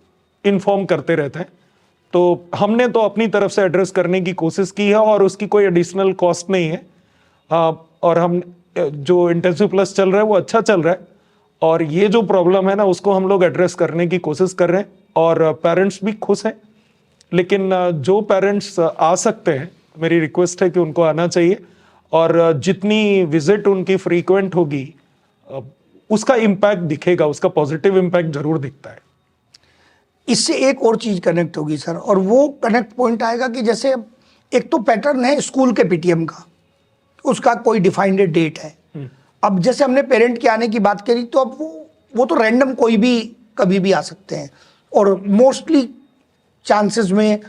इन्फॉर्म करते रहते हैं। तो हमने तो अपनी तरफ से एड्रेस करने की कोशिश की है और उसकी कोई एडिशनल कॉस्ट नहीं है। और हम जो इंटेंसिव प्लस चल रहा है वो अच्छा चल रहा है, और ये जो प्रॉब्लम है ना उसको हम लोग एड्रेस करने की कोशिश कर रहे हैं और पेरेंट्स भी खुश हैं। लेकिन जो पेरेंट्स आ सकते हैं, मेरी रिक्वेस्ट है कि उनको आना चाहिए और जितनी विजिट उनकी फ्रीक्वेंट होगी उसका इम्पैक्ट दिखेगा, उसका पॉजिटिव इम्पैक्ट जरूर दिखता है। इससे एक और चीज कनेक्ट होगी सर, और वो कनेक्ट पॉइंट आएगा कि जैसे एक तो पैटर्न है स्कूल के पीटीएम का, उसका कोई डिफाइंड डेट है। अब जैसे हमने पेरेंट के आने की बात करी, तो अब वो तो रैंडम कोई भी कभी भी आ सकते हैं, और मोस्टली चांसेस में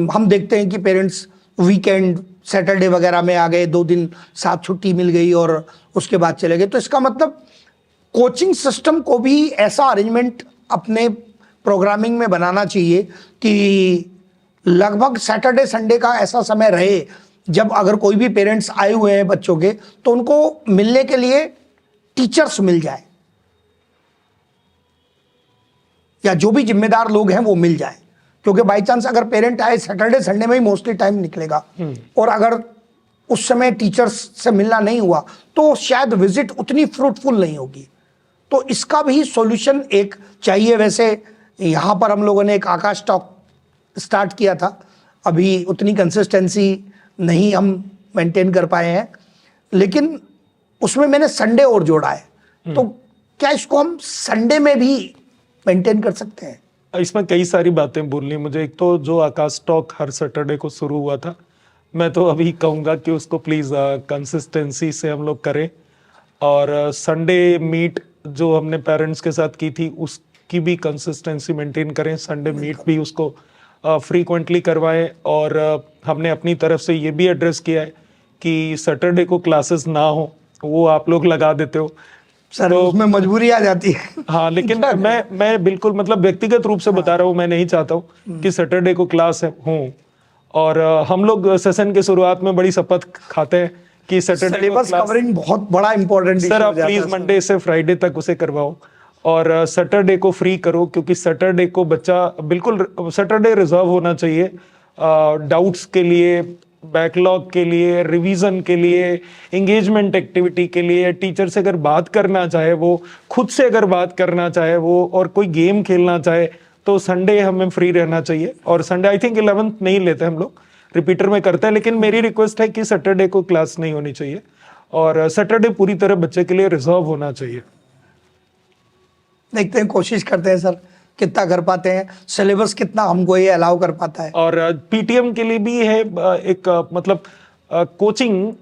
हम देखते हैं कि पेरेंट्स वीकेंड सैटरडे वगैरह में आ गए, 2 दिन साथ छुट्टी मिल गई और उसके बाद चले गए। तो इसका मतलब कोचिंग सिस्टम को भी ऐसा अरेंजमेंट अपने प्रोग्रामिंग में बनाना चाहिए कि लगभग सैटरडे संडे का ऐसा समय रहे जब अगर कोई भी पेरेंट्स आए हुए हैं बच्चों के, तो उनको मिलने के लिए टीचर्स मिल जाए, या जो भी जिम्मेदार लोग हैं वो मिल जाए। क्योंकि बाई चांस अगर पेरेंट आए सैटरडे संडे में ही मोस्टली टाइम निकलेगा, और अगर उस समय टीचर्स से मिलना नहीं हुआ तो शायद विजिट उतनी फ्रूटफुल नहीं होगी। तो इसका भी सॉल्यूशन एक चाहिए। वैसे यहाँ पर हम लोगों ने एक आकाश टॉक स्टार्ट किया था, अभी उतनी कंसिस्टेंसी नहीं हम मेंटेन कर पाए हैं, लेकिन उसमें मैंने संडे और जोड़ा है। तो क्या इसको हम संडे में भी मेंटेन कर सकते हैं? इसमें कई सारी बातें बोलनी मुझे। एक तो जो आकाश टॉक हर सैटरडे को शुरू हुआ था, मैं तो अभी कहूँगा कि उसको प्लीज़ कंसिस्टेंसी से हम लोग करें, और संडे मीट जो हमने पेरेंट्स के साथ की थी उसकी भी कंसिस्टेंसी मेंटेन करें, संडे मीट भी उसको फ्रीक्वेंटली करवाएं। और हमने अपनी तरफ से ये भी एड्रेस किया है कि सैटरडे को क्लासेस ना हो, वो आप लोग लगा देते हो सर, तो उसमें मजबूरी आ जाती है। हाँ, लेकिन मैं बिल्कुल मतलब व्यक्तिगत रूप से बता रहा हूँ, मैं नहीं चाहता हूँ कि सैटरडे को क्लास हो। और हम लोग सेशन के शुरुआत में बड़ी शपथ खाते हैं कि सैटरडे सिलेबस कवरिंग बहुत बड़ा इंपॉर्टेंट सर, आप प्लीज मंडे से फ्राइडे तक उसे करवाओ और सैटरडे को फ्री करो, क्योंकि सैटरडे को बच्चा बिल्कुल सैटरडे रिजर्व होना चाहिए डाउट्स के लिए, बैकलॉग के लिए, रिवीजन के लिए, एंगेजमेंट एक्टिविटी के लिए। टीचर से अगर बात करना चाहे वो, खुद से अगर बात करना चाहे वो, और कोई गेम खेलना चाहे, तो संडे हमें फ्री रहना चाहिए। और संडे आई थिंक 11th नहीं लेते हम लोग, रिपीटर में करते हैं, लेकिन मेरी रिक्वेस्ट है कि सैटरडे को क्लास नहीं होनी चाहिए और सैटरडे पूरी तरह बच्चे के लिए रिजर्व होना चाहिए। देखते हैं, कोशिश करते हैं सर कितना कर पाते हैं, सिलेबस कितना हमको ये अलाउ कर पाता है। और पीटीएम के लिए भी है एक मतलब कोचिंग,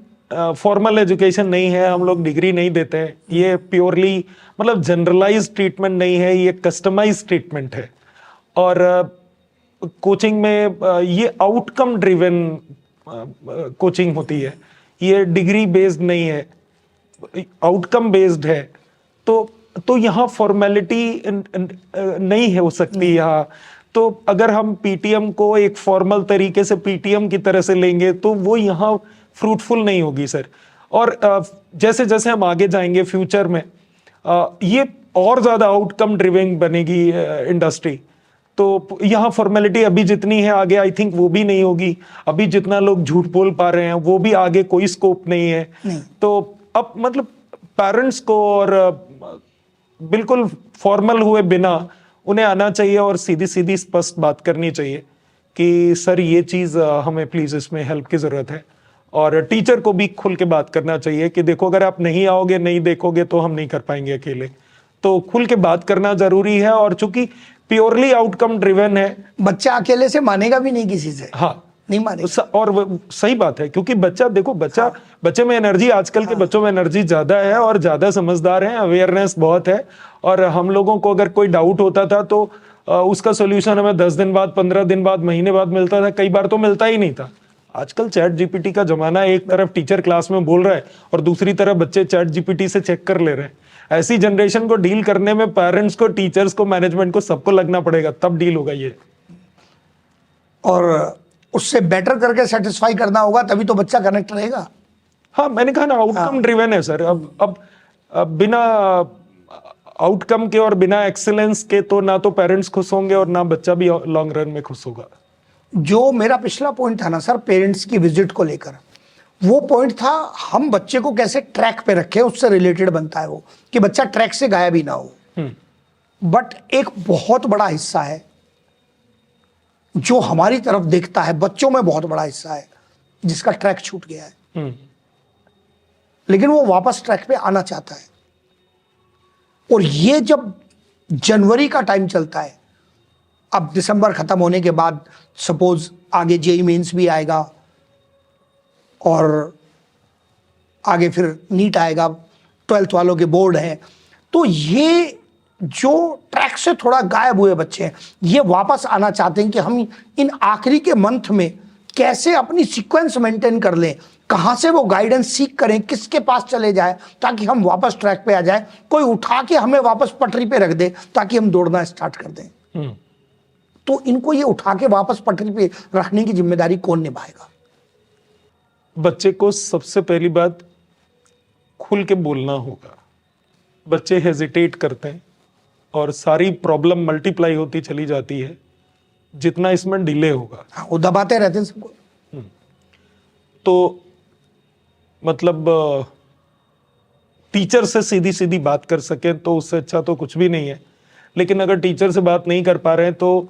फॉर्मल एजुकेशन नहीं है, हम लोग डिग्री नहीं देते हैं, ये प्योरली मतलब जनरलाइज ट्रीटमेंट नहीं है, ये कस्टमाइज ट्रीटमेंट है। और कोचिंग में ये आउटकम ड्रिवन कोचिंग होती है, ये डिग्री बेस्ड नहीं है, आउटकम बेस्ड है। तो यहाँ फॉर्मेलिटी नहीं हो सकती यहाँ। तो अगर हम पीटीएम को एक फॉर्मल तरीके से पीटीएम की तरह से लेंगे तो वो यहाँ फ्रूटफुल नहीं होगी सर। और जैसे जैसे हम आगे जाएंगे फ्यूचर में ये और ज्यादा आउटकम ड्रिवन बनेगी इंडस्ट्री। तो यहाँ फॉर्मेलिटी अभी जितनी है आगे आई थिंक वो भी नहीं होगी। अभी जितना लोग झूठ बोल पा रहे हैं वो भी आगे कोई स्कोप नहीं है। तो अब मतलब पेरेंट्स को और बिल्कुल फॉर्मल हुए बिना उन्हें आना चाहिए और सीधी सीधी स्पष्ट बात करनी चाहिए कि सर ये चीज़ हमें प्लीज़ इसमें हेल्प की ज़रूरत है। और टीचर को भी खुल के बात करना चाहिए कि देखो अगर आप नहीं आओगे, नहीं देखोगे तो हम नहीं कर पाएंगे अकेले। तो खुल के बात करना जरूरी है। और चूंकि प्योरली आउटकम ड्रिवन है, बच्चा अकेले से मानेगा भी नहीं किसी से। हाँ, नहीं मानेगा। और सही बात है, क्योंकि बच्चा देखो बच्चे में एनर्जी, आजकल के बच्चों में एनर्जी ज्यादा है और ज्यादा समझदार है, अवेयरनेस बहुत है। और हम लोगों को अगर कोई डाउट होता था तो उसका सोल्यूशन हमें 10 दिन बाद, 15 दिन बाद, महीने बाद मिलता था, कई बार तो मिलता ही नहीं था। आजकल चैट जीपीटी का जमाना, एक तरफ टीचर क्लास में बोल रहा है और दूसरी तरफ बच्चे चैट जीपीटी से चेक कर ले रहे हैं। ऐसी जनरेशन को डील करने में पेरेंट्स को, टीचर्स को, मैनेजमेंट को, सबको लगना पड़ेगा, तब डील होगा ये। और उससे बेटर करके सेटिस्फाई करना होगा, तभी तो बच्चा कनेक्ट रहेगा। हाँ, मैंने कहा ना आउटकम ड्रिवन है सर। अब बिना आउटकम के और बिना एक्सीलेंस के तो ना तो पेरेंट्स खुश होंगे और ना बच्चा भी लॉन्ग रन में खुश होगा। जो मेरा पिछला पॉइंट था ना सर, पेरेंट्स की विजिट को लेकर, वो पॉइंट था, हम बच्चे को कैसे ट्रैक पे रखें, उससे रिलेटेड बनता है वो, कि बच्चा ट्रैक से गायब ही ना हो। बट एक बहुत बड़ा हिस्सा है जो हमारी तरफ देखता है, बच्चों में बहुत बड़ा हिस्सा है जिसका ट्रैक छूट गया है, लेकिन वो वापस ट्रैक पे आना चाहता है। और ये जब जनवरी का टाइम चलता है, अब दिसंबर खत्म होने के बाद सपोज आगे जेईई मेंस भी आएगा और आगे फिर नीट आएगा, 12th वालों के बोर्ड हैं, तो ये जो ट्रैक से थोड़ा गायब हुए बच्चे हैं, ये वापस आना चाहते हैं कि हम इन आखिरी के मंथ में कैसे अपनी सीक्वेंस मेंटेन कर लें, कहाँ से वो गाइडेंस सीख करें, किसके पास चले जाए ताकि हम वापस ट्रैक पे आ जाए, कोई उठा के हमें वापस पटरी पे रख दे ताकि हम दौड़ना स्टार्ट कर दें। तो इनको ये उठा के वापस पटरी पे रखने की जिम्मेदारी कौन निभाएगा? बच्चे को सबसे पहली बात खुल के बोलना होगा। बच्चे हेजिटेट करते हैं और सारी प्रॉब्लम मल्टीप्लाई होती चली जाती है जितना इसमें डिले होगा। हाँ, वो दबाते रहते हैं सबको। तो मतलब टीचर से सीधी सीधी बात कर सके तो उससे अच्छा तो कुछ भी नहीं है। लेकिन अगर टीचर से बात नहीं कर पा रहे हैं तो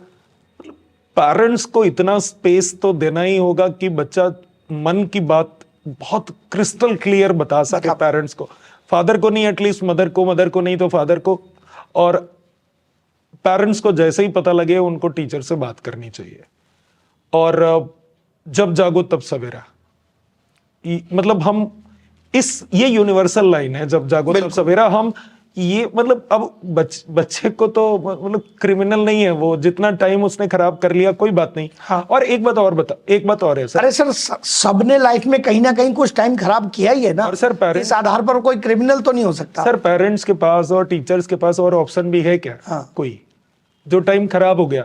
पेरेंट्स को इतना स्पेस तो देना ही होगा कि बच्चा मन की बात बहुत क्रिस्टल क्लियर बता सके पेरेंट्स को। फादर को नहीं, एटलीस्ट मदर को नहीं तो फादर को। और पेरेंट्स को जैसे ही पता लगे उनको टीचर से बात करनी चाहिए। और जब जागो तब सवेरा, मतलब हम ये यूनिवर्सल लाइन है, जब जागो तब सवेरा। हम ये मतलब अब बच्चे को तो मतलब क्रिमिनल नहीं है वो, जितना टाइम उसने खराब कर लिया कोई बात नहीं। हाँ। और एक बात और है सर। अरे सर, सबने लाइफ में कहीं ना कहीं कुछ टाइम खराब किया ही है ना। और सर इस आधार पर कोई क्रिमिनल तो नहीं हो सकता। सर पेरेंट्स के पास और टीचर्स के पास और ऑप्शन भी है क्या? हाँ। कोई जो टाइम खराब हो गया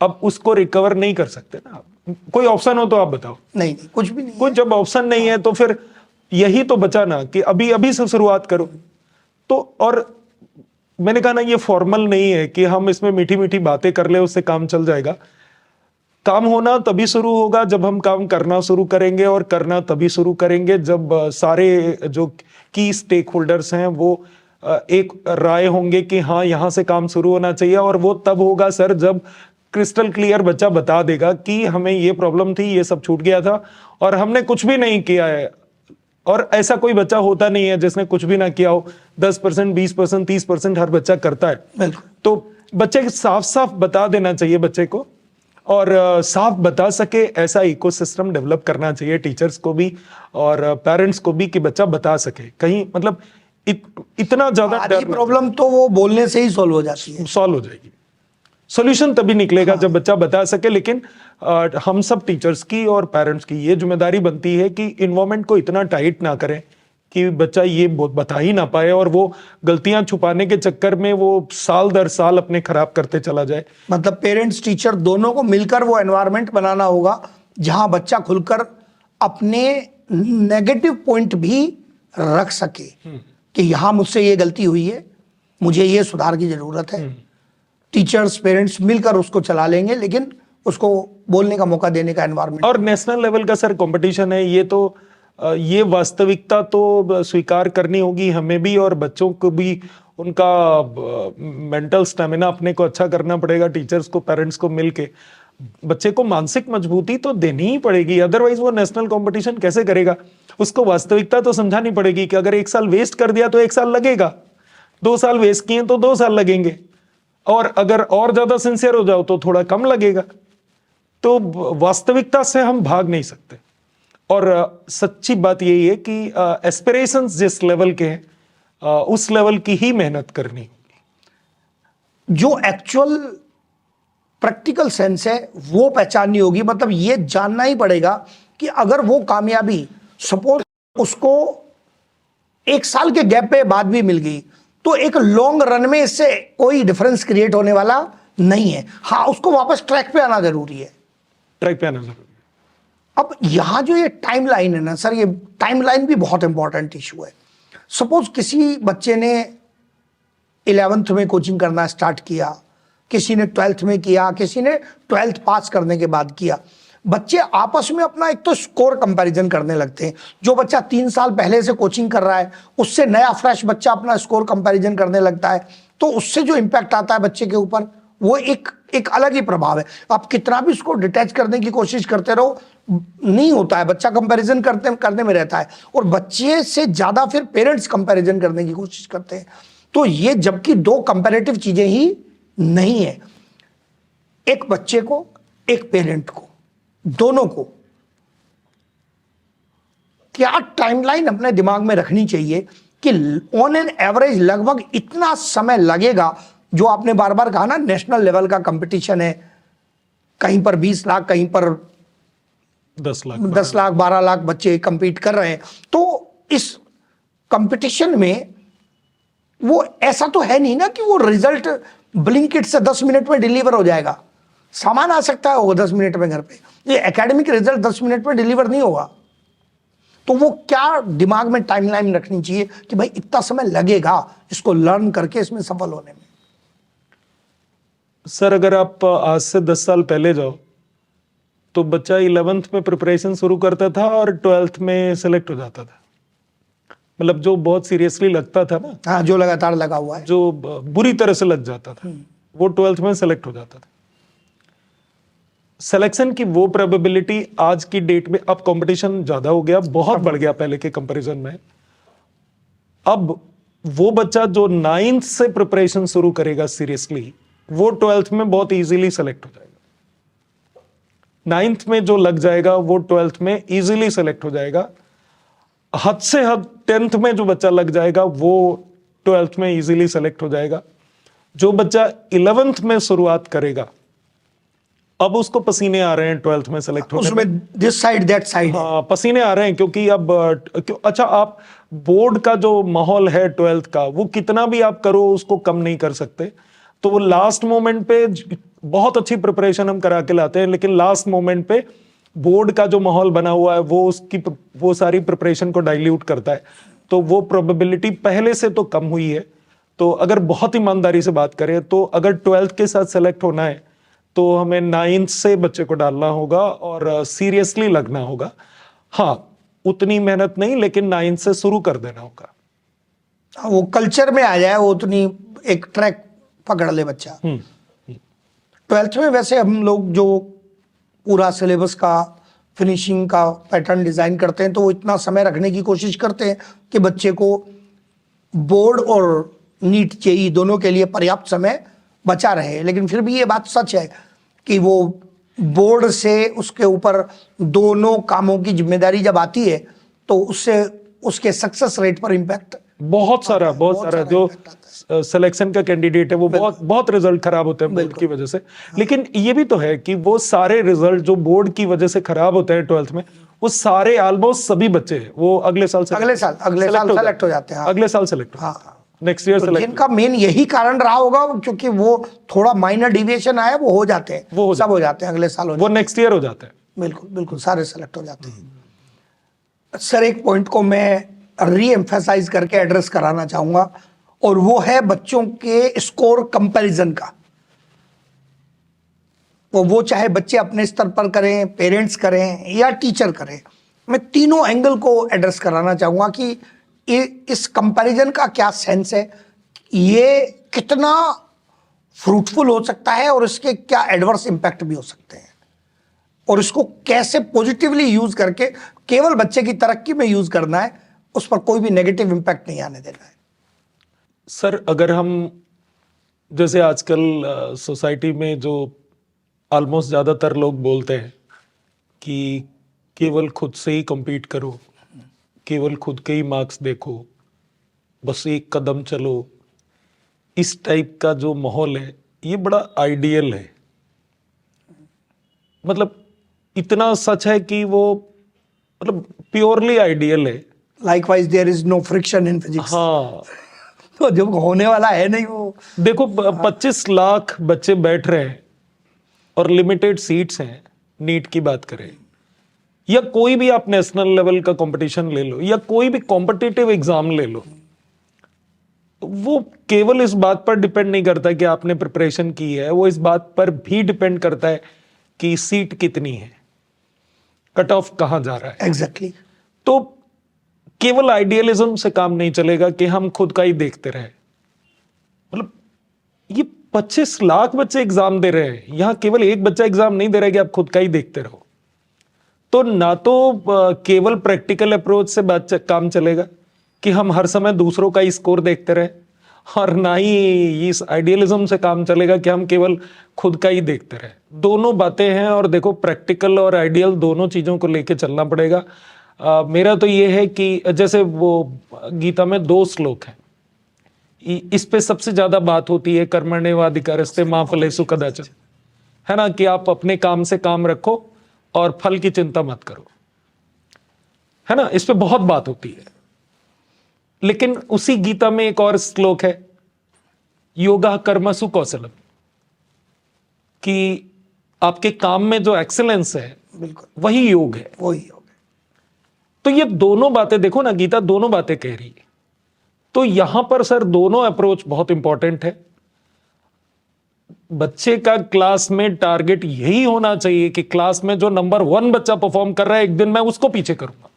अब उसको रिकवर नहीं कर सकते ना। कोई ऑप्शन हो तो आप बताओ। नहीं, कुछ भी नहीं। कोई जब ऑप्शन नहीं है तो फिर यही तो बचा ना कि अभी से शुरुआत करो। तो और मैंने कहा ना, ये फॉर्मल नहीं है कि हम इसमें मीठी मीठी बातें कर ले उससे काम चल जाएगा। काम होना तभी शुरू होगा जब हम काम करना शुरू करेंगे, और करना तभी शुरू करेंगे जब सारे जो की स्टेक होल्डर्स हैं वो एक राय होंगे कि हाँ यहाँ से काम शुरू होना चाहिए। और वो तब होगा सर जब क्रिस्टल क्लियर बच्चा बता देगा कि हमें ये प्रॉब्लम थी, ये सब छूट गया था और हमने कुछ भी नहीं किया है। और ऐसा कोई बच्चा होता नहीं है जिसने कुछ भी ना किया हो। 10%, 20%, 30% हर बच्चा करता है। तो बच्चे को साफ साफ बता देना चाहिए बच्चे को, और साफ बता सके ऐसा इकोसिस्टम डेवलप करना चाहिए टीचर्स को भी और पेरेंट्स को भी कि बच्चा बता सके। कहीं मतलब इतना ज्यादा प्रॉब्लम तो वो बोलने से ही सॉल्व हो जाती है, सॉल्व हो जाएगी। सॉल्यूशन तभी निकलेगा जब बच्चा बता सके। लेकिन हम सब टीचर्स की और पेरेंट्स की ये जिम्मेदारी बनती है कि इन्वायरमेंट को इतना टाइट ना करें कि बच्चा ये बता ही ना पाए और वो गलतियां छुपाने के चक्कर में वो साल दर साल अपने खराब करते चला जाए। मतलब पेरेंट्स टीचर दोनों को मिलकर वो एनवायरनमेंट बनाना होगा जहां बच्चा खुलकर अपने नेगेटिव पॉइंट भी रख सके कि यहां मुझसे ये गलती हुई है, मुझे ये सुधार की जरूरत है। टीचर्स पेरेंट्स मिलकर उसको चला लेंगे, लेकिन उसको बोलने का मौका देने का एनवायरनमेंट। और नेशनल लेवल का सर कंपटीशन है, ये तो ये वास्तविकता तो स्वीकार करनी होगी हमें भी, और बच्चों को भी उनका मेंटल स्टेमिना अपने को अच्छा करना पड़ेगा। टीचर्स को, पेरेंट्स को मिलके बच्चे को मानसिक मजबूती तो देनी ही पड़ेगी, अदरवाइज वो नेशनल कंपटीशन कैसे करेगा। उसको वास्तविकता तो समझानी पड़ेगी कि अगर 1 साल वेस्ट कर दिया तो 1 साल लगेगा, 2 साल वेस्ट किए तो 2 साल लगेंगे, और अगर और ज्यादा सिंसियर हो जाओ तो थोड़ा कम लगेगा। तो वास्तविकता से हम भाग नहीं सकते। और सच्ची बात यही है कि एस्पिरेशंस जिस लेवल के हैं उस लेवल की ही मेहनत करनी होगी। जो एक्चुअल प्रैक्टिकल सेंस है वो पहचाननी होगी। मतलब ये जानना ही पड़ेगा कि अगर वो कामयाबी सपोज उसको 1 साल के गैप पे बाद भी मिल गई तो एक लॉन्ग रन में इससे कोई डिफरेंस क्रिएट होने वाला नहीं है। हाँ, उसको वापस ट्रैक पे आना जरूरी है। ट्रैक पे आना जरूरी है। अब यहां जो ये टाइमलाइन है ना सर, ये टाइमलाइन भी बहुत इंपॉर्टेंट इशू है। सपोज किसी बच्चे ने 11th में कोचिंग करना स्टार्ट किया, किसी ने 12th में किया, किसी ने 12th पास करने के बाद किया। बच्चे आपस में अपना एक तो स्कोर कंपैरिजन करने लगते हैं। जो बच्चा 3 साल पहले से कोचिंग कर रहा है, उससे नया फ्रेश बच्चा अपना स्कोर कंपैरिजन करने लगता है, तो उससे जो इम्पैक्ट आता है बच्चे के ऊपर, वो एक अलग ही प्रभाव है। आप कितना भी उसको डिटैच करने की कोशिश करते रहो, नहीं होता है। बच्चा कंपैरिजन करने में रहता है, और बच्चे से ज्यादा फिर पेरेंट्स कंपैरिजन करने की कोशिश करते हैं। तो ये जबकि दो कंपैरेटिव चीजें ही नहीं है। एक बच्चे को, एक पेरेंट को, दोनों को क्या टाइमलाइन अपने दिमाग में रखनी चाहिए कि ऑन एन एवरेज लगभग इतना समय लगेगा। जो आपने बार बार कहा ना, नेशनल लेवल का कंपटीशन है, कहीं पर 20 लाख, कहीं पर 10 लाख 10 लाख 12 लाख बच्चे कंपीट कर रहे हैं। तो इस कंपटीशन में वो ऐसा तो है नहीं ना कि वो रिजल्ट ब्लिंकिट से 10 मिनट में डिलीवर हो जाएगा। सामान आ सकता है वो 10 मिनट में घर पे, ये एकेडमिक रिजल्ट 10 मिनट में डिलीवर नहीं होगा। तो वो क्या दिमाग में टाइमलाइन रखनी चाहिए कि भाई इतना समय लगेगा इसको लर्न करके इसमें सफल होने में। सर, अगर आप आज से 10 साल पहले जाओ तो बच्चा 11th में प्रिपरेशन शुरू करता था और 12th में सेलेक्ट हो जाता था। मतलब जो बहुत सीरियसली लगता था ना, हाँ, जो लगातार लगा हुआ है, जो बुरी तरह से लग जाता था, वो 12th में सेलेक्ट हो जाता था। सिलेक्शन की वो प्रोबेबिलिटी आज की डेट में, अब कंपटीशन ज्यादा हो गया, बहुत बढ़ गया पहले के कंपैरिजन में। अब वो बच्चा जो 9th से प्रिपरेशन शुरू करेगा सीरियसली, वो 12th में बहुत इजीली सेलेक्ट हो जाएगा। 9th में जो लग जाएगा वो 12th में इजीली सेलेक्ट हो जाएगा। हद से हद 10th में जो बच्चा लग जाएगा वो 12th में इजीली सेलेक्ट हो जाएगा। जो बच्चा 11th में शुरुआत करेगा, अब उसको पसीने आ रहे हैं 12th में सेलेक्ट होने में। उसमें दिस साइड दैट साइड, हाँ, पसीने आ रहे हैं, क्योंकि अब अच्छा, आप बोर्ड का जो माहौल है 12th का, वो कितना भी आप करो उसको कम नहीं कर सकते। तो वो लास्ट मोमेंट पे बहुत अच्छी प्रिपरेशन हम करा के लाते हैं, लेकिन लास्ट मोमेंट पे बोर्ड का जो माहौल बना हुआ है वो सारी प्रिपरेशन को डाइल्यूट करता है। तो वो प्रोबेबिलिटी पहले से तो कम हुई है। तो अगर बहुत ईमानदारी से बात करें तो अगर 12th के साथ सेलेक्ट होना है तो हमें 9th से बच्चे को डालना होगा और सीरियसली लगना होगा। हाँ, उतनी मेहनत नहीं, लेकिन 9th से शुरू कर देना होगा। वो कल्चर में आ जाए, वो उतनी एक ट्रैक पकड़ ले बच्चा। 12th में वैसे हम लोग जो पूरा सिलेबस का फिनिशिंग का पैटर्न डिजाइन करते हैं, तो वो इतना समय रखने की कोशिश करते हैं कि बच्चे को बोर्ड और नीट जेईई दोनों के लिए पर्याप्त समय बचा रहे। लेकिन फिर भी ये बात सच है कि वो बोर्ड से उसके ऊपर दोनों कामों की जिम्मेदारी जब आती है, तो उससे उसके सक्सेस रेट पर इम्पैक्ट बहुत सारा जो सिलेक्शन का कैंडिडेट है वो बहुत रिजल्ट खराब होते हैं बोर्ड की वजह से। लेकिन ये भी तो है कि वो सारे रिजल्ट जो बोर्ड की वजह से खराब होते हैं 12th में, वो सारे ऑलमोस्ट सभी बच्चे वो अगले साल सेलेक्ट हो जाते हैं। अगले साल सेलेक्ट हो जाते हैं, नेक्स्ट ईयर सेलेक्ट। इनका मेन यही कारण रहा होगा, क्योंकि वो थोड़ा माइनर डिविएशन आया, वो हो जाते हैं, सब हो जाते हैं, अगले साल वो नेक्स्ट ईयर हो जाते हैं। बिल्कुल बिल्कुल, सारे सेलेक्ट हो जाते हैं। सर, एक पॉइंट को मैं री एम्फेसाइज करके एड्रेस कराना चाहूंगा, और वो है बच्चों के स्कोर कंपैरिजन का। वो चाहे बच्चे अपने स्तर पर करें, पेरेंट्स करें या टीचर करें, मैं तीनों एंगल को एड्रेस कराना चाहूंगा कि इस कंपैरिजन का क्या सेंस है, ये कितना फ्रूटफुल हो सकता है और इसके क्या एडवर्स इंपैक्ट भी हो सकते हैं, और इसको कैसे पॉजिटिवली यूज करके केवल बच्चे की तरक्की में यूज करना है, उस पर कोई भी नेगेटिव इंपैक्ट नहीं आने देना है। सर, अगर हम जैसे आजकल सोसाइटी में जो ऑलमोस्ट ज़्यादातर लोग बोलते हैं कि केवल खुद से ही compete करो, केवल खुद के ही मार्क्स देखो, बस एक कदम चलो, इस टाइप का जो माहौल है ये बड़ा आइडियल है। मतलब इतना सच है कि वो मतलब प्योरली आइडियल है। Likewise there is no friction in physics. हाँ, तो जब होने वाला है नहीं वो। देखो 25 लाख बच्चे बैठ रहे हैं और लिमिटेड सीट्स हैं। नीट की बात करें या कोई भी आप नेशनल लेवल का कंपटीशन ले लो या कोई भी कॉम्पिटिटिव एग्जाम ले लो, वो केवल इस बात पर डिपेंड नहीं करता कि आपने प्रिपरेशन की है, वो इस बात पर भी डिपेंड करता है कि सीट कितनी है। कट ऑफ कहाँ जा रहा है। एग्जैक्टली। तो केवल आइडियलिज्म से काम नहीं चलेगा कि हम खुद का ही देखते रहे। मतलब ये 25 लाख बच्चे एग्जाम दे रहे हैं, यहां केवल एक बच्चा एग्जाम नहीं दे रहा है कि आप खुद का ही देखते रहो। तो ना तो केवल प्रैक्टिकल अप्रोच से काम चलेगा कि हम हर समय दूसरों का ही स्कोर देखते रहे, और ना ही इस आइडियलिज्म से काम चलेगा कि हम केवल खुद का ही देखते रहे। दोनों बातें हैं, और देखो प्रैक्टिकल और आइडियल दोनों चीजों को लेके चलना पड़ेगा। मेरा तो ये है कि जैसे वो गीता में 2 श्लोक हैं, इस पे सबसे ज्यादा बात होती है, कर्मण्येवाधिकारस्ते मा फलेषु कदाचन, है ना, कि आप अपने काम से काम रखो और फल की चिंता मत करो, है ना, इस पे बहुत बात होती है। लेकिन उसी गीता में एक और श्लोक है, योगा कर्मसु कौशलम, कि आपके काम में जो एक्सेलेंस है बिल्कुल वही योग है। वही योग है। तो ये दोनों बातें देखो ना, गीता दोनों बातें कह रही है। तो यहां पर सर दोनों अप्रोच बहुत इंपॉर्टेंट है। बच्चे का क्लास में टारगेट यही होना चाहिए कि क्लास में जो नंबर 1 बच्चा परफॉर्म कर रहा है, एक दिन मैं उसको पीछे करूंगा।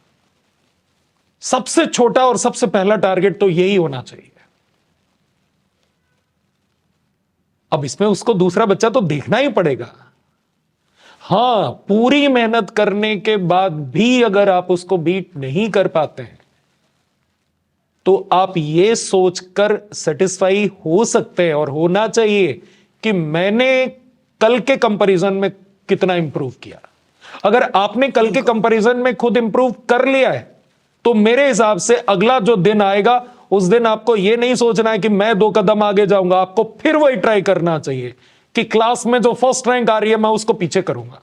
सबसे छोटा और सबसे पहला टारगेट तो यही होना चाहिए। अब इसमें उसको दूसरा बच्चा तो देखना ही पड़ेगा। हां, पूरी मेहनत करने के बाद भी अगर आप उसको बीट नहीं कर पाते हैं, तो आप ये सोचकर सेटिस्फाई हो सकते हैं और होना चाहिए कि मैंने कल के कंपैरिजन में कितना इंप्रूव किया। अगर आपने कल के कंपैरिजन में खुद इंप्रूव कर लिया है, तो मेरे हिसाब से अगला जो दिन आएगा, उस दिन आपको यह नहीं सोचना है कि मैं 2 कदम आगे जाऊंगा। आपको फिर वही ट्राई करना चाहिए कि क्लास में जो फर्स्ट रैंक आ रही है, मैं उसको पीछे करूंगा।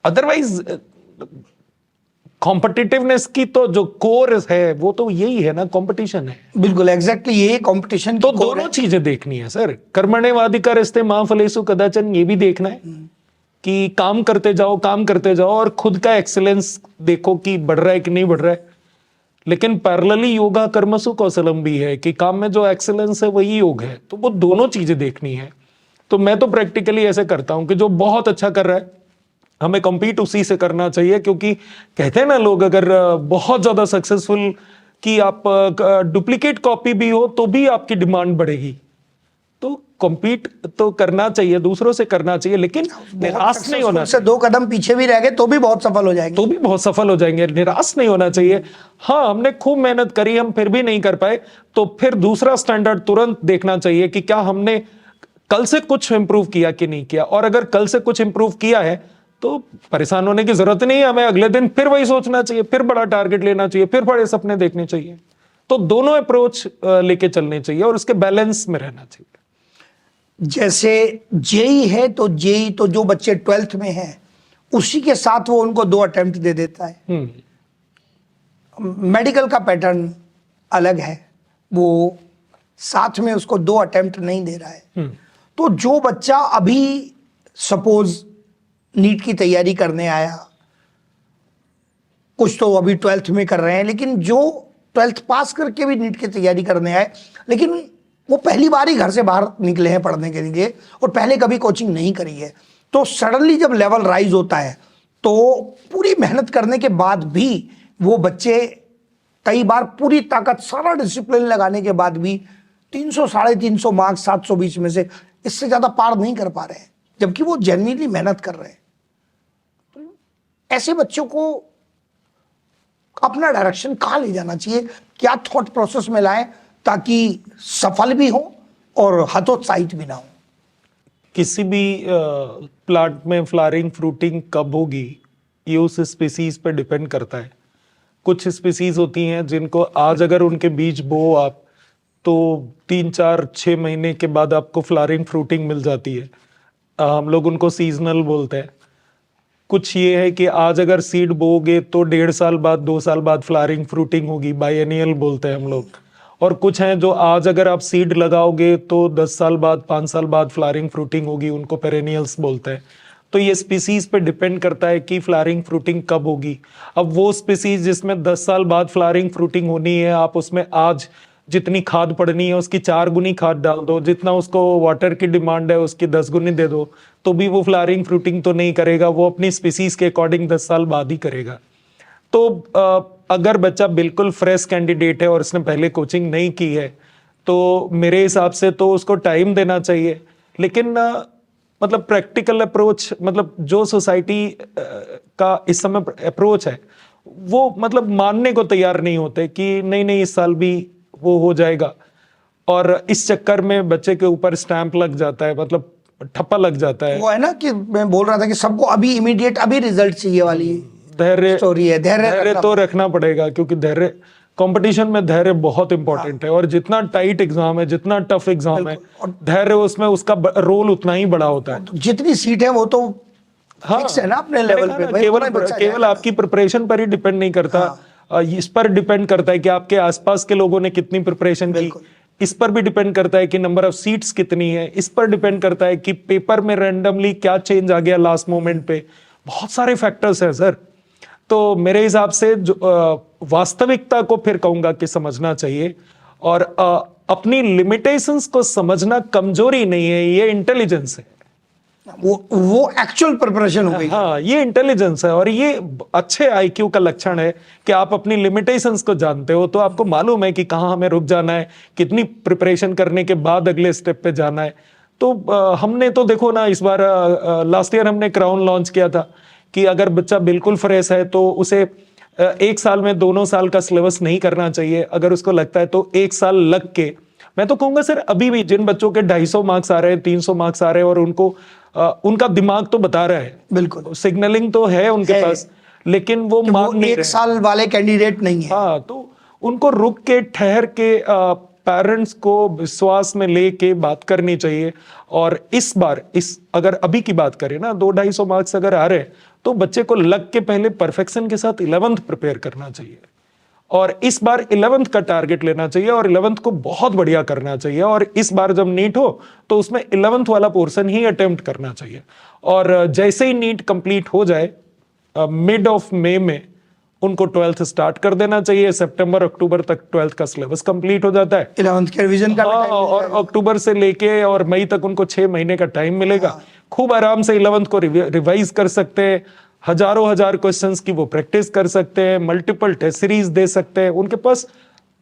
अदरवाइज कॉम्पिटिटिवनेस की तो जो कोर है वो तो यही है ना, कंपटीशन है। बिल्कुल एग्जैक्टली, ये कंपटीशन तो दोनों चीजें देखनी है सर, कर्मण्येवाधिकारस्ते मा फलेषु कदाचन, ये भी देखना है कि काम करते जाओ, काम करते जाओ, और खुद का एक्सेलेंस देखो कि बढ़ रहा है कि नहीं बढ़ रहा है। लेकिन पैरेलली योगा कर्मसु कौशलम भी है कि काम में जो एक्सेलेंस है वही योग है। तो वो दोनों चीजें देखनी है। तो मैं तो प्रैक्टिकली ऐसे करता हूं कि जो बहुत अच्छा कर रहा है, हमें compete उसी से करना चाहिए। क्योंकि कहते हैं ना लोग, अगर बहुत ज्यादा सक्सेसफुल कि आप डुप्लीकेट कॉपी भी हो तो भी आपकी डिमांड बढ़ेगी। तो compete तो करना चाहिए, दूसरों से करना चाहिए, लेकिन निराश नहीं होना से 2 कदम पीछे भी रह गए तो भी बहुत सफल हो जाएंगे। तो भी बहुत सफल हो जाएंगे, निराश नहीं होना चाहिए। हाँ, हमने खूब मेहनत करी, हम फिर भी नहीं कर पाए, तो फिर दूसरा स्टैंडर्ड तुरंत देखना चाहिए कि क्या हमने कल से कुछ इंप्रूव किया कि नहीं किया। और अगर कल से कुछ इंप्रूव किया है तो परेशान होने की जरूरत नहीं है, हमें अगले दिन फिर वही सोचना चाहिए, फिर बड़ा टारगेट लेना चाहिए, फिर बड़े सपने देखने चाहिए। तो दोनों अप्रोच लेके चलने चाहिए और उसके बैलेंस में रहना चाहिए। जैसे जेई है, तो जेई तो जो बच्चे 12th में हैं उसी के साथ वो उनको 2 अटेम्प्ट दे देता है। मेडिकल का पैटर्न अलग है, वो साथ में उसको 2 अटेम्प्ट नहीं दे रहा है। तो जो बच्चा अभी सपोज नीट की तैयारी करने आया, कुछ तो अभी 12th में कर रहे हैं, लेकिन जो 12th पास करके भी नीट की तैयारी करने आए, लेकिन वो पहली बार ही घर से बाहर निकले हैं पढ़ने के लिए और पहले कभी कोचिंग नहीं करी है, तो सडनली जब लेवल राइज होता है तो पूरी मेहनत करने के बाद भी वो बच्चे कई बार पूरी ताकत, सारा डिसिप्लिन लगाने के बाद भी 300 350 मार्क्स 720 में से इससे ज्यादा पार नहीं कर पा रहे हैं, जबकि वो जेन्युइनली मेहनत कर रहे हैं। ऐसे बच्चों को अपना डायरेक्शन कहाँ ले जाना चाहिए, क्या थॉट प्रोसेस में लाएं ताकि सफल भी हो और हतोत्साहित भी ना हो? किसी भी प्लांट में फ्लावरिंग फ्रूटिंग कब होगी ये उस स्पीसीज पे डिपेंड करता है। कुछ स्पीसीज होती हैं जिनको आज अगर उनके बीज बो आप, तो 3-4-6 महीने के बाद आपको फ्लावरिंग फ्रूटिंग मिल जाती है। हम लोग उनको सीजनल बोलते हैं। कुछ ये है कि आज अगर सीड बोगे तो 1.5 साल बाद 2 साल बाद फ्लावरिंग फ्रूटिंग होगी, बायनियल बोलते हैं हम लोग। और कुछ हैं जो आज अगर आप सीड लगाओगे तो 10 साल बाद 5 साल बाद फ्लावरिंग फ्रूटिंग होगी, उनको पेरेनियल्स बोलते हैं। तो ये स्पीसीज पे डिपेंड करता है कि फ्लावरिंग फ्रूटिंग कब होगी। अब वो स्पीसीज जिसमें 10 साल बाद फ्लावरिंग फ्रूटिंग होनी है, आप उसमें आज जितनी खाद पड़नी है उसकी 4 गुनी खाद डाल दो, जितना उसको वाटर की डिमांड है उसकी 10 गुनी दे दो, तो भी वो फ्लावरिंग फ्रूटिंग तो नहीं करेगा, वो अपनी स्पीसीज के अकॉर्डिंग 10 साल बाद ही करेगा। तो अगर बच्चा बिल्कुल फ्रेश कैंडिडेट है और उसने पहले कोचिंग नहीं की है, तो मेरे हिसाब से तो उसको टाइम देना चाहिए। लेकिन मतलब प्रैक्टिकल अप्रोच, मतलब जो सोसाइटी का इस समय अप्रोच है, वो मतलब मानने को तैयार नहीं होते कि नहीं नहीं इस साल भी वो हो जाएगा, और इस चक्कर में बच्चे के ऊपर स्टैंप लग जाता है, मतलब ठप्पा लग जाता है। वो है ना कि मैं बोल रहा था कि सबको अभी इमीडिएट अभी रिजल्ट चाहिए वाली धैर्य स्टोरी है। धैर्य तो रखना पड़ेगा, क्योंकि धैर्य, कंपटीशन में धैर्य बहुत इंपॉर्टेंट है, और जितना टाइट एग्जाम है, जितना टफ एग्जाम है, धैर्य उसमें उसका रोल उतना ही बड़ा होता है। जितनी सीट है वो तो फिक्स है ना अपने लेवल पे, भाई केवल पूरा बच्चा केवल जाएगा। आपकी प्रिपरेशन पर ही डिपेंड नहीं करता, इस पर डिपेंड करता है कि आपके आसपास के लोगों ने कितनी प्रिपरेशन की, बिल्कुल। इस पर भी डिपेंड करता है कि नंबर ऑफ सीट्स कितनी है, इस पर डिपेंड करता है कि पेपर में रैंडमली क्या चेंज आ गया लास्ट मोमेंट पे। बहुत सारे फैक्टर्स हैं सर। तो मेरे हिसाब से जो वास्तविकता को फिर कहूंगा कि समझना चाहिए, और अपनी लिमिटेशंस को समझना कमजोरी नहीं है, ये इंटेलिजेंस है। वो एक्चुअल प्रिपरेशन हो गई। हाँ, ये इंटेलिजेंस है, और ये अच्छे आईक्यू का लक्षण है कि आप अपनी लिमिटेशंस को जानते हो, तो आपको मालूम है कि कहाँ हमें रुक जाना है, कितनी प्रिपरेशन करने के बाद अगले स्टेप पे जाना है। तो हमने तो देखो ना, इस बार लास्ट ईयर हमने क्राउन लॉन्च किया था कि अगर बच्चा बिल्कुल फ्रेश है तो उसे 1 साल में दोनों साल का सिलेबस नहीं करना चाहिए। अगर उसको लगता है तो 1 साल लग के, मैं तो कहूंगा सर अभी भी जिन बच्चों के 250 मार्क्स आ रहे हैं, 300 मार्क्स आ रहे हैं, और उनको उनका दिमाग तो बता रहा है, बिल्कुल सिग्नलिंग तो है उनके पास, लेकिन वो मान नहीं 1 साल वाले कैंडिडेट नहीं है। हाँ, तो उनको रुक के, ठहर के, पेरेंट्स को विश्वास में लेके बात करनी चाहिए। और इस बार अगर अभी की बात करें ना, 200-250 मार्क्स अगर आ रहे हैं, तो बच्चे को लग के पहले परफेक्शन के साथ 11th प्रिपेयर करना चाहिए, और इस बार 11th का टारगेट लेना चाहिए, और 11th को बहुत बढ़िया करना चाहिए। और इस बार जब नीट हो तो उसमें 11th वाला पोर्शन ही अटेम्प्ट करना चाहिए। और जैसे ही नीट कंप्लीट हो जाए, मिड ऑफ मई में उनको 12th स्टार्ट कर देना चाहिए। सितंबर अक्टूबर तक 12th का सिलेबस कंप्लीट हो जाता है। 11th के रिवीजन का हाँ, और अक्टूबर से लेके और मई तक उनको 6 महीने का टाइम मिलेगा। खूब आराम से 11th को रिवाइज कर सकते हैं, हजार क्वेश्चंस की वो प्रैक्टिस कर सकते हैं, मल्टीपल टेस्ट सीरीज दे सकते हैं, उनके पास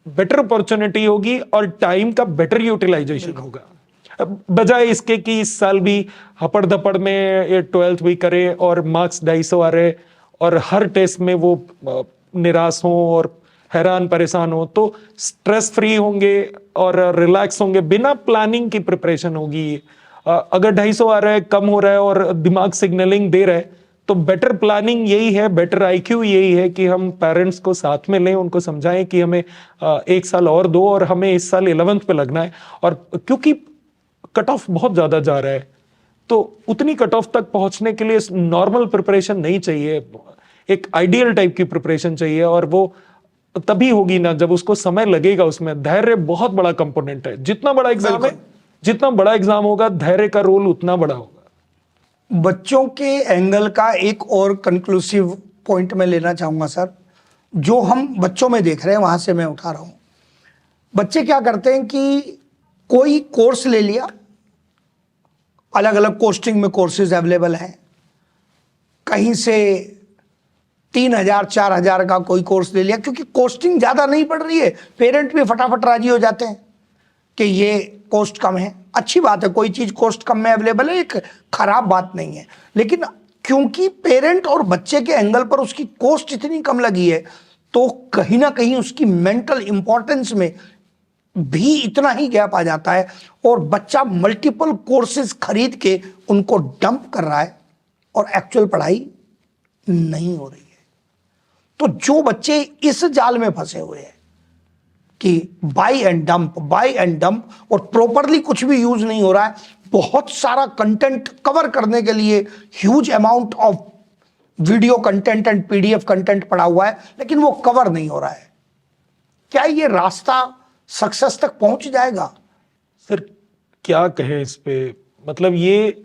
बेटर अपॉर्चुनिटी होगी और टाइम का बेटर यूटिलाइजेशन होगा, बजाय इसके कि इस साल भी हपड़ धपड़ में ये 12th भी करे और मार्क्स 250 आ रहे और हर टेस्ट में वो निराश हो और हैरान परेशान हो। तो स्ट्रेस फ्री होंगे और रिलैक्स होंगे, बिना प्लानिंग की प्रिपरेशन होगी। अगर 250 आ रहा है, कम हो रहा है और दिमाग सिग्नलिंग दे रहा है, तो बेटर प्लानिंग यही है, बेटर आईक्यू यही है कि हम पेरेंट्स को साथ में लें, उनको समझाएं कि हमें 1 साल और दो और हमें इस साल 11th पे लगना है। और क्योंकि कट ऑफ बहुत ज्यादा जा रहा है, तो उतनी कट ऑफ तक पहुंचने के लिए नॉर्मल प्रिपरेशन नहीं चाहिए, एक आइडियल टाइप की प्रिपरेशन चाहिए, और वो तभी होगी ना जब उसको समय लगेगा। उसमें धैर्य बहुत बड़ा कंपोनेंट है। जितना बड़ा एग्जाम है, जितना बड़ा एग्जाम होगा, धैर्य का रोल उतना बड़ा होगा। बच्चों के एंगल का एक और कंक्लूसिव पॉइंट में लेना चाहूंगा सर, जो हम बच्चों में देख रहे हैं वहां से मैं उठा रहा हूं। बच्चे क्या करते हैं कि कोई कोर्स ले लिया, अलग अलग कोस्टिंग में कोर्सेज अवेलेबल हैं, कहीं से 3000 4000 का कोई कोर्स ले लिया, क्योंकि कोस्टिंग ज़्यादा नहीं पड़ रही है, पेरेंट भी फटाफट राजी हो जाते हैं कि ये कॉस्ट कम है। अच्छी बात है, कोई चीज़ कॉस्ट कम में अवेलेबल है, एक खराब बात नहीं है। लेकिन क्योंकि पेरेंट और बच्चे के एंगल पर उसकी कॉस्ट इतनी कम लगी है, तो कहीं ना कहीं उसकी मेंटल इंपॉर्टेंस में भी इतना ही गैप आ जाता है, और बच्चा मल्टीपल कोर्सेज खरीद के उनको डंप कर रहा है और एक्चुअल पढ़ाई नहीं हो रही है। तो जो बच्चे इस जाल में फंसे हुए हैं कि बाय एंड डंप और प्रॉपरली कुछ भी यूज नहीं हो रहा है, बहुत सारा कंटेंट कवर करने के लिए huge amount of video content and PDF content पड़ा हुआ है, लेकिन वो कवर नहीं हो रहा है। क्या ये रास्ता सक्सेस तक पहुंच जाएगा? सर क्या कहें इस पे, मतलब ये,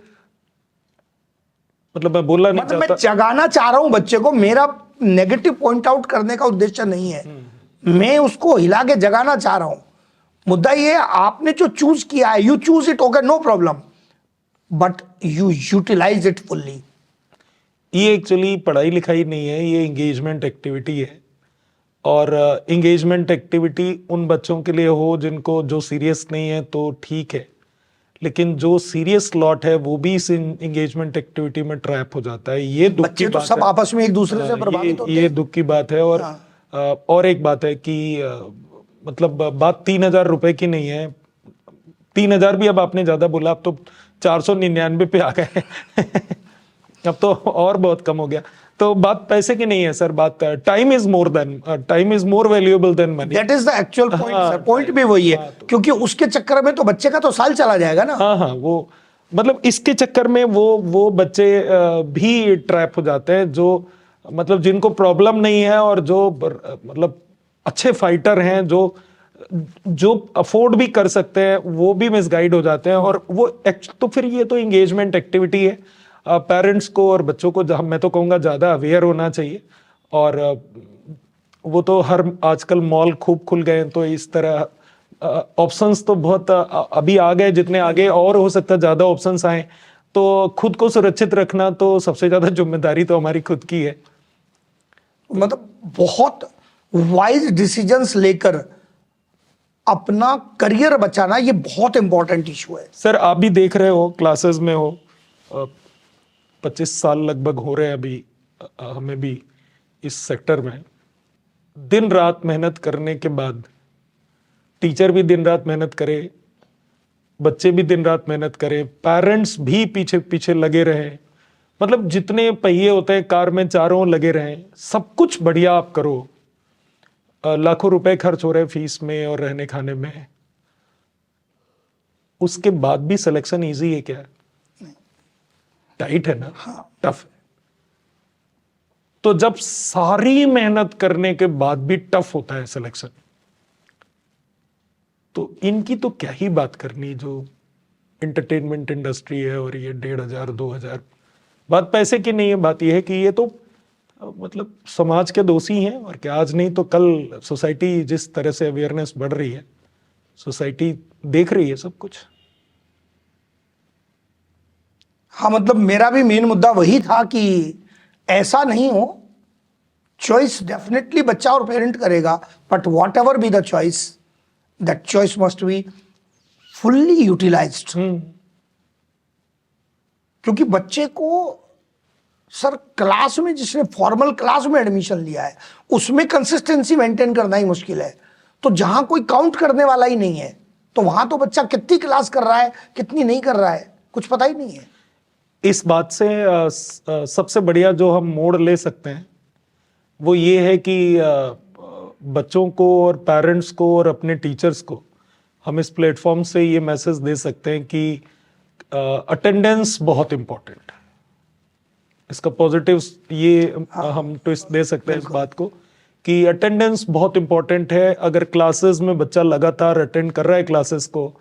मतलब मैं बोलना नहीं चाहता, मैं जगाना चाह रहा हूं बच्चे को, मेरा नेगेटिव पॉइंट आउट करने का उद्देश्य नहीं है, मैं उसको हिला के जगाना चाह रहा हूं मुद्दा ये है, आपने जो चूज किया है, you choose it, okay, no problem, but you utilize it fully. ये एक्चुअली पढ़ाई लिखाई नहीं है, ये एंगेजमेंट एक्टिविटी है। और एंगेजमेंट एक्टिविटी उन बच्चों के लिए हो जिनको, जो सीरियस नहीं है तो ठीक है, लेकिन जो सीरियस लॉट है वो भी इस एंगेजमेंट एक्टिविटी में ट्रैप हो जाता है। ये दुख की बच्चे तो बात सब है। आपस में एक दूसरे से प्रभावित होते ये हैं। दुख की बात है। और एक बात है कि मतलब बात 3,000 रुपए की नहीं है। 3,000 भी अब आपने ज्यादा बोला, अब तो 499 पे आ गए अब तो और बहुत कम हो गया। तो बात पैसे की नहीं है सर, बात time is more valuable then money. That is the actual point sir, point भी वही है, क्योंकि उसके चक्कर में तो बच्चे का तो साल चला जाएगा ना। हाँ हाँ, वो मतलब इसके चक्कर में वो बच्चे भी ट्रैप हो जाते हैं, जो मतलब जिनको प्रॉब्लम नहीं है और जो मतलब अच्छे फाइटर हैं, जो अफोर्ड भी कर सकते हैं, वो भी मिसगाइड हो जाते हैं। और वो तो फिर ये तो एंगेजमेंट एक्टिविटी है। पेरेंट्स को और बच्चों को मैं तो कहूँगा ज़्यादा अवेयर होना चाहिए। और वो तो हर आजकल मॉल खूब खुल गए हैं, तो इस तरह ऑप्शंस तो बहुत अभी आ गए, जितने आगे और हो सकता है ज़्यादा ऑप्शंस आए। तो खुद को सुरक्षित रखना तो सबसे ज़्यादा जिम्मेदारी तो हमारी खुद की है। मतलब बहुत वाइज डिसीजंस लेकर अपना करियर बचाना, ये बहुत इंपॉर्टेंट इशू है। सर आप भी देख रहे हो, क्लासेस में हो, 25 साल लगभग हो रहे हैं अभी हमें भी इस सेक्टर में। दिन रात मेहनत करने के बाद, टीचर भी दिन रात मेहनत करे, बच्चे भी दिन रात मेहनत करें, पेरेंट्स भी पीछे पीछे लगे रहे, मतलब जितने पहिए होते हैं कार में चारों लगे रहे, सब कुछ बढ़िया आप करो। लाखों रुपए खर्च हो रहे हैं फीस में और रहने खाने में, उसके बाद भी सिलेक्शन इजी है क्या? टाइट है ना, टफ है। तो जब सारी मेहनत करने के बाद भी टफ होता है सिलेक्शन, तो इनकी तो क्या ही बात करनी, जो एंटरटेनमेंट इंडस्ट्री है और ये 1,500 2,000, बात पैसे की नहीं है। बात यह है कि ये तो मतलब समाज के दोषी हैं, और क्या आज नहीं तो कल सोसाइटी जिस तरह से अवेयरनेस बढ़ रही है, सोसाइटी देख रही है सब कुछ। हाँ, मतलब मेरा भी मेन मुद्दा वही था कि ऐसा नहीं हो। चॉइस डेफिनेटली बच्चा और पेरेंट करेगा, but whatever be the choice, that choice must be fully utilized. क्योंकि बच्चे को सर क्लास में, जिसने फॉर्मल क्लास में एडमिशन लिया है, उसमें कंसिस्टेंसी मेंटेन करना ही मुश्किल है। तो जहां कोई काउंट करने वाला ही नहीं है, तो वहां तो बच्चा कितनी क्लास कर रहा है, कितनी नहीं कर रहा है, कुछ पता ही नहीं है। इस बात से सबसे बढ़िया जो हम मोड़ ले सकते हैं वो ये है कि बच्चों को और पेरेंट्स को और अपने टीचर्स को हम इस प्लेटफॉर्म से ये मैसेज दे सकते हैं कि अटेंडेंस बहुत इंपॉर्टेंट है। इसका पॉजिटिव ये हम ट्विस्ट दे सकते हैं इस बात को कि अटेंडेंस बहुत इंपॉर्टेंट है। अगर क्लासेस में बच्चा लगातार अटेंड कर रहा है क्लासेस को,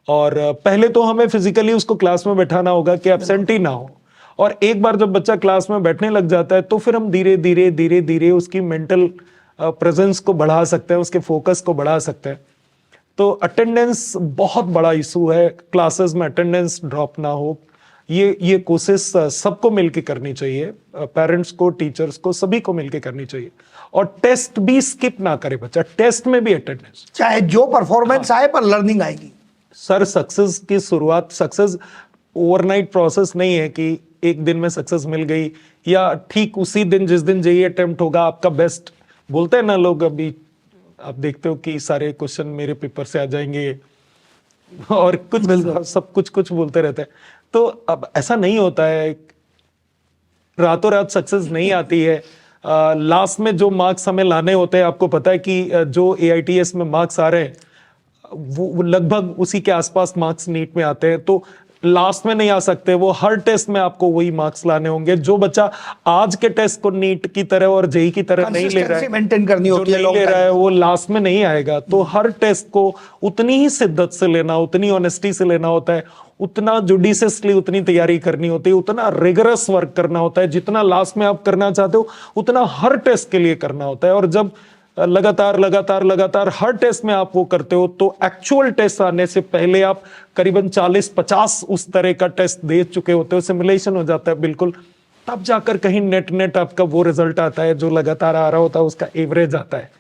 और पहले तो हमें फिजिकली उसको क्लास में बैठाना होगा कि एब्सेंट ही ना हो, और एक बार जब बच्चा क्लास में बैठने लग जाता है तो फिर हम धीरे धीरे धीरे धीरे उसकी मेंटल प्रेजेंस को बढ़ा सकते हैं, उसके फोकस को बढ़ा सकते हैं। तो अटेंडेंस बहुत बड़ा इशू है, क्लासेस में अटेंडेंस ड्रॉप ना हो, ये कोशिश सबको मिलके करनी चाहिए, पेरेंट्स को, टीचर्स को, सभी को मिलके करनी चाहिए। और टेस्ट भी स्किप ना करे बच्चा, टेस्ट में भी अटेंडेंस, चाहे जो परफॉर्मेंस आए पर लर्निंग आएगी। सर सक्सेस की शुरुआत, सक्सेस ओवरनाइट प्रोसेस नहीं है कि एक दिन में सक्सेस मिल गई, या ठीक उसी दिन जिस दिन जेईई अटेम्प्ट होगा आपका बेस्ट, बोलते हैं ना लोग, अभी आप देखते हो कि सारे क्वेश्चन मेरे पेपर से आ जाएंगे और कुछ सब कुछ बोलते रहते हैं। तो अब ऐसा नहीं होता है, रातों रात सक्सेस नहीं आती है। लास्ट में जो मार्क्स हमें लाने होते हैं, आपको पता है कि जो AITS में मार्क्स आ रहे हैं वो लगभग उसी के आसपास मार्क्स नीट में आते हैं। तो लास्ट में नहीं आ सकते, वो हर टेस्ट में आपको वही मार्क्स लाने होंगे। जो बच्चा आज के टेस्ट को नीट की तरह और जेईई की तरह नहीं ले रहा है, मेंटेन करनी होती है, नहीं ले रहा है, वो लास्ट में नहीं आएगा। तो हर टेस्ट को उतनी ही शिद्दत से लेना, उतनी ऑनेस्टी से लेना होता है, उतना जुडिशियसली उतनी तैयारी करनी होती है, उतना रिगरस वर्क करना होता है, जितना लास्ट में आप करना चाहते हो उतना हर टेस्ट के लिए करना होता है। और जब लगातार लगातार लगातार हर टेस्ट में आप वो करते हो, तो एक्चुअल टेस्ट आने से पहले आप करीबन 40-50 उस तरह का टेस्ट दे चुके होते हो, सिमुलेशन हो जाता है बिल्कुल, तब जाकर कहीं नेट आपका वो रिजल्ट आता है जो लगातार आ रहा होता है, उसका एवरेज आता है।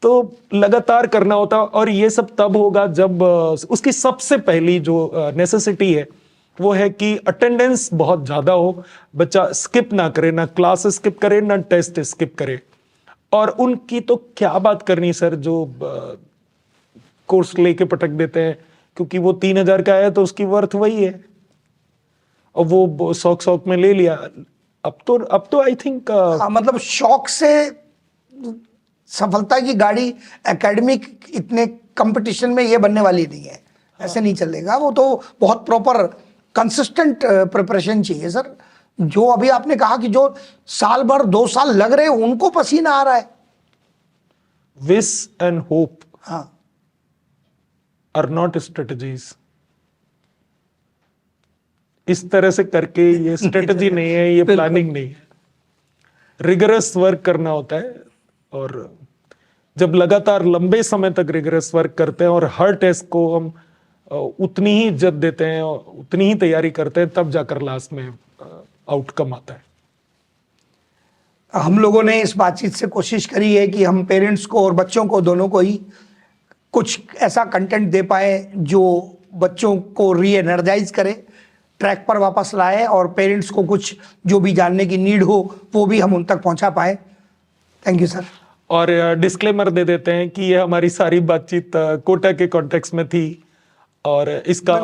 तो लगातार करना होता है, और ये सब तब होगा जब उसकी सबसे पहली जो नेसेसिटी है वो है कि अटेंडेंस बहुत ज्यादा हो, बच्चा स्किप ना करे, ना क्लास स्किप करे ना टेस्ट स्किप करे। और उनकी तो क्या बात करनी सर, जो कोर्स लेके पटक देते हैं, क्योंकि वो 3,000 का है तो उसकी वर्थ वही है, और वो शौक में ले लिया। अब तो आई थिंक हाँ, मतलब शौक से सफलता की गाड़ी एकेडमिक इतने कंपटीशन में ये बनने वाली नहीं है। ऐसे नहीं चलेगा, वो तो बहुत प्रॉपर कंसिस्टेंट प्रिपरेशन चाहिए सर। जो अभी आपने कहा कि जो साल भर 2 साल लग रहे हैं उनको पसीना आ रहा है। विश एंड होप हाँ, आर नॉट स्ट्रेटजीज। इस तरह से करके ये स्ट्रेटजी नहीं है, ये प्लानिंग नहीं है, रिगरस वर्क करना होता है। और जब लगातार लंबे समय तक रिगरस वर्क करते हैं और हर टेस्ट को हम उतनी ही इज्जत देते हैं और उतनी ही तैयारी करते हैं, तब जाकर लास्ट में आउटकम आता है। हम लोगों ने इस बातचीत से कोशिश करी है कि हम पेरेंट्स को और बच्चों को दोनों को ही कुछ ऐसा कंटेंट दे पाए जो बच्चों को री एनर्जाइज करे, ट्रैक पर वापस लाए, और पेरेंट्स को कुछ जो भी जानने की नीड हो वो भी हम उन तक पहुंचा पाए। Thank you sir. और डिस्क्लेमर दे देते हैं कि ये हमारी सारी बातचीत कोटा के कॉन्टेक्स्ट में थी, और इसका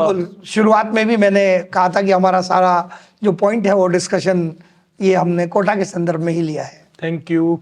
शुरुआत में भी मैंने कहा था कि हमारा सारा जो पॉइंट है वो डिस्कशन ये हमने कोटा के संदर्भ में ही लिया है। Thank you.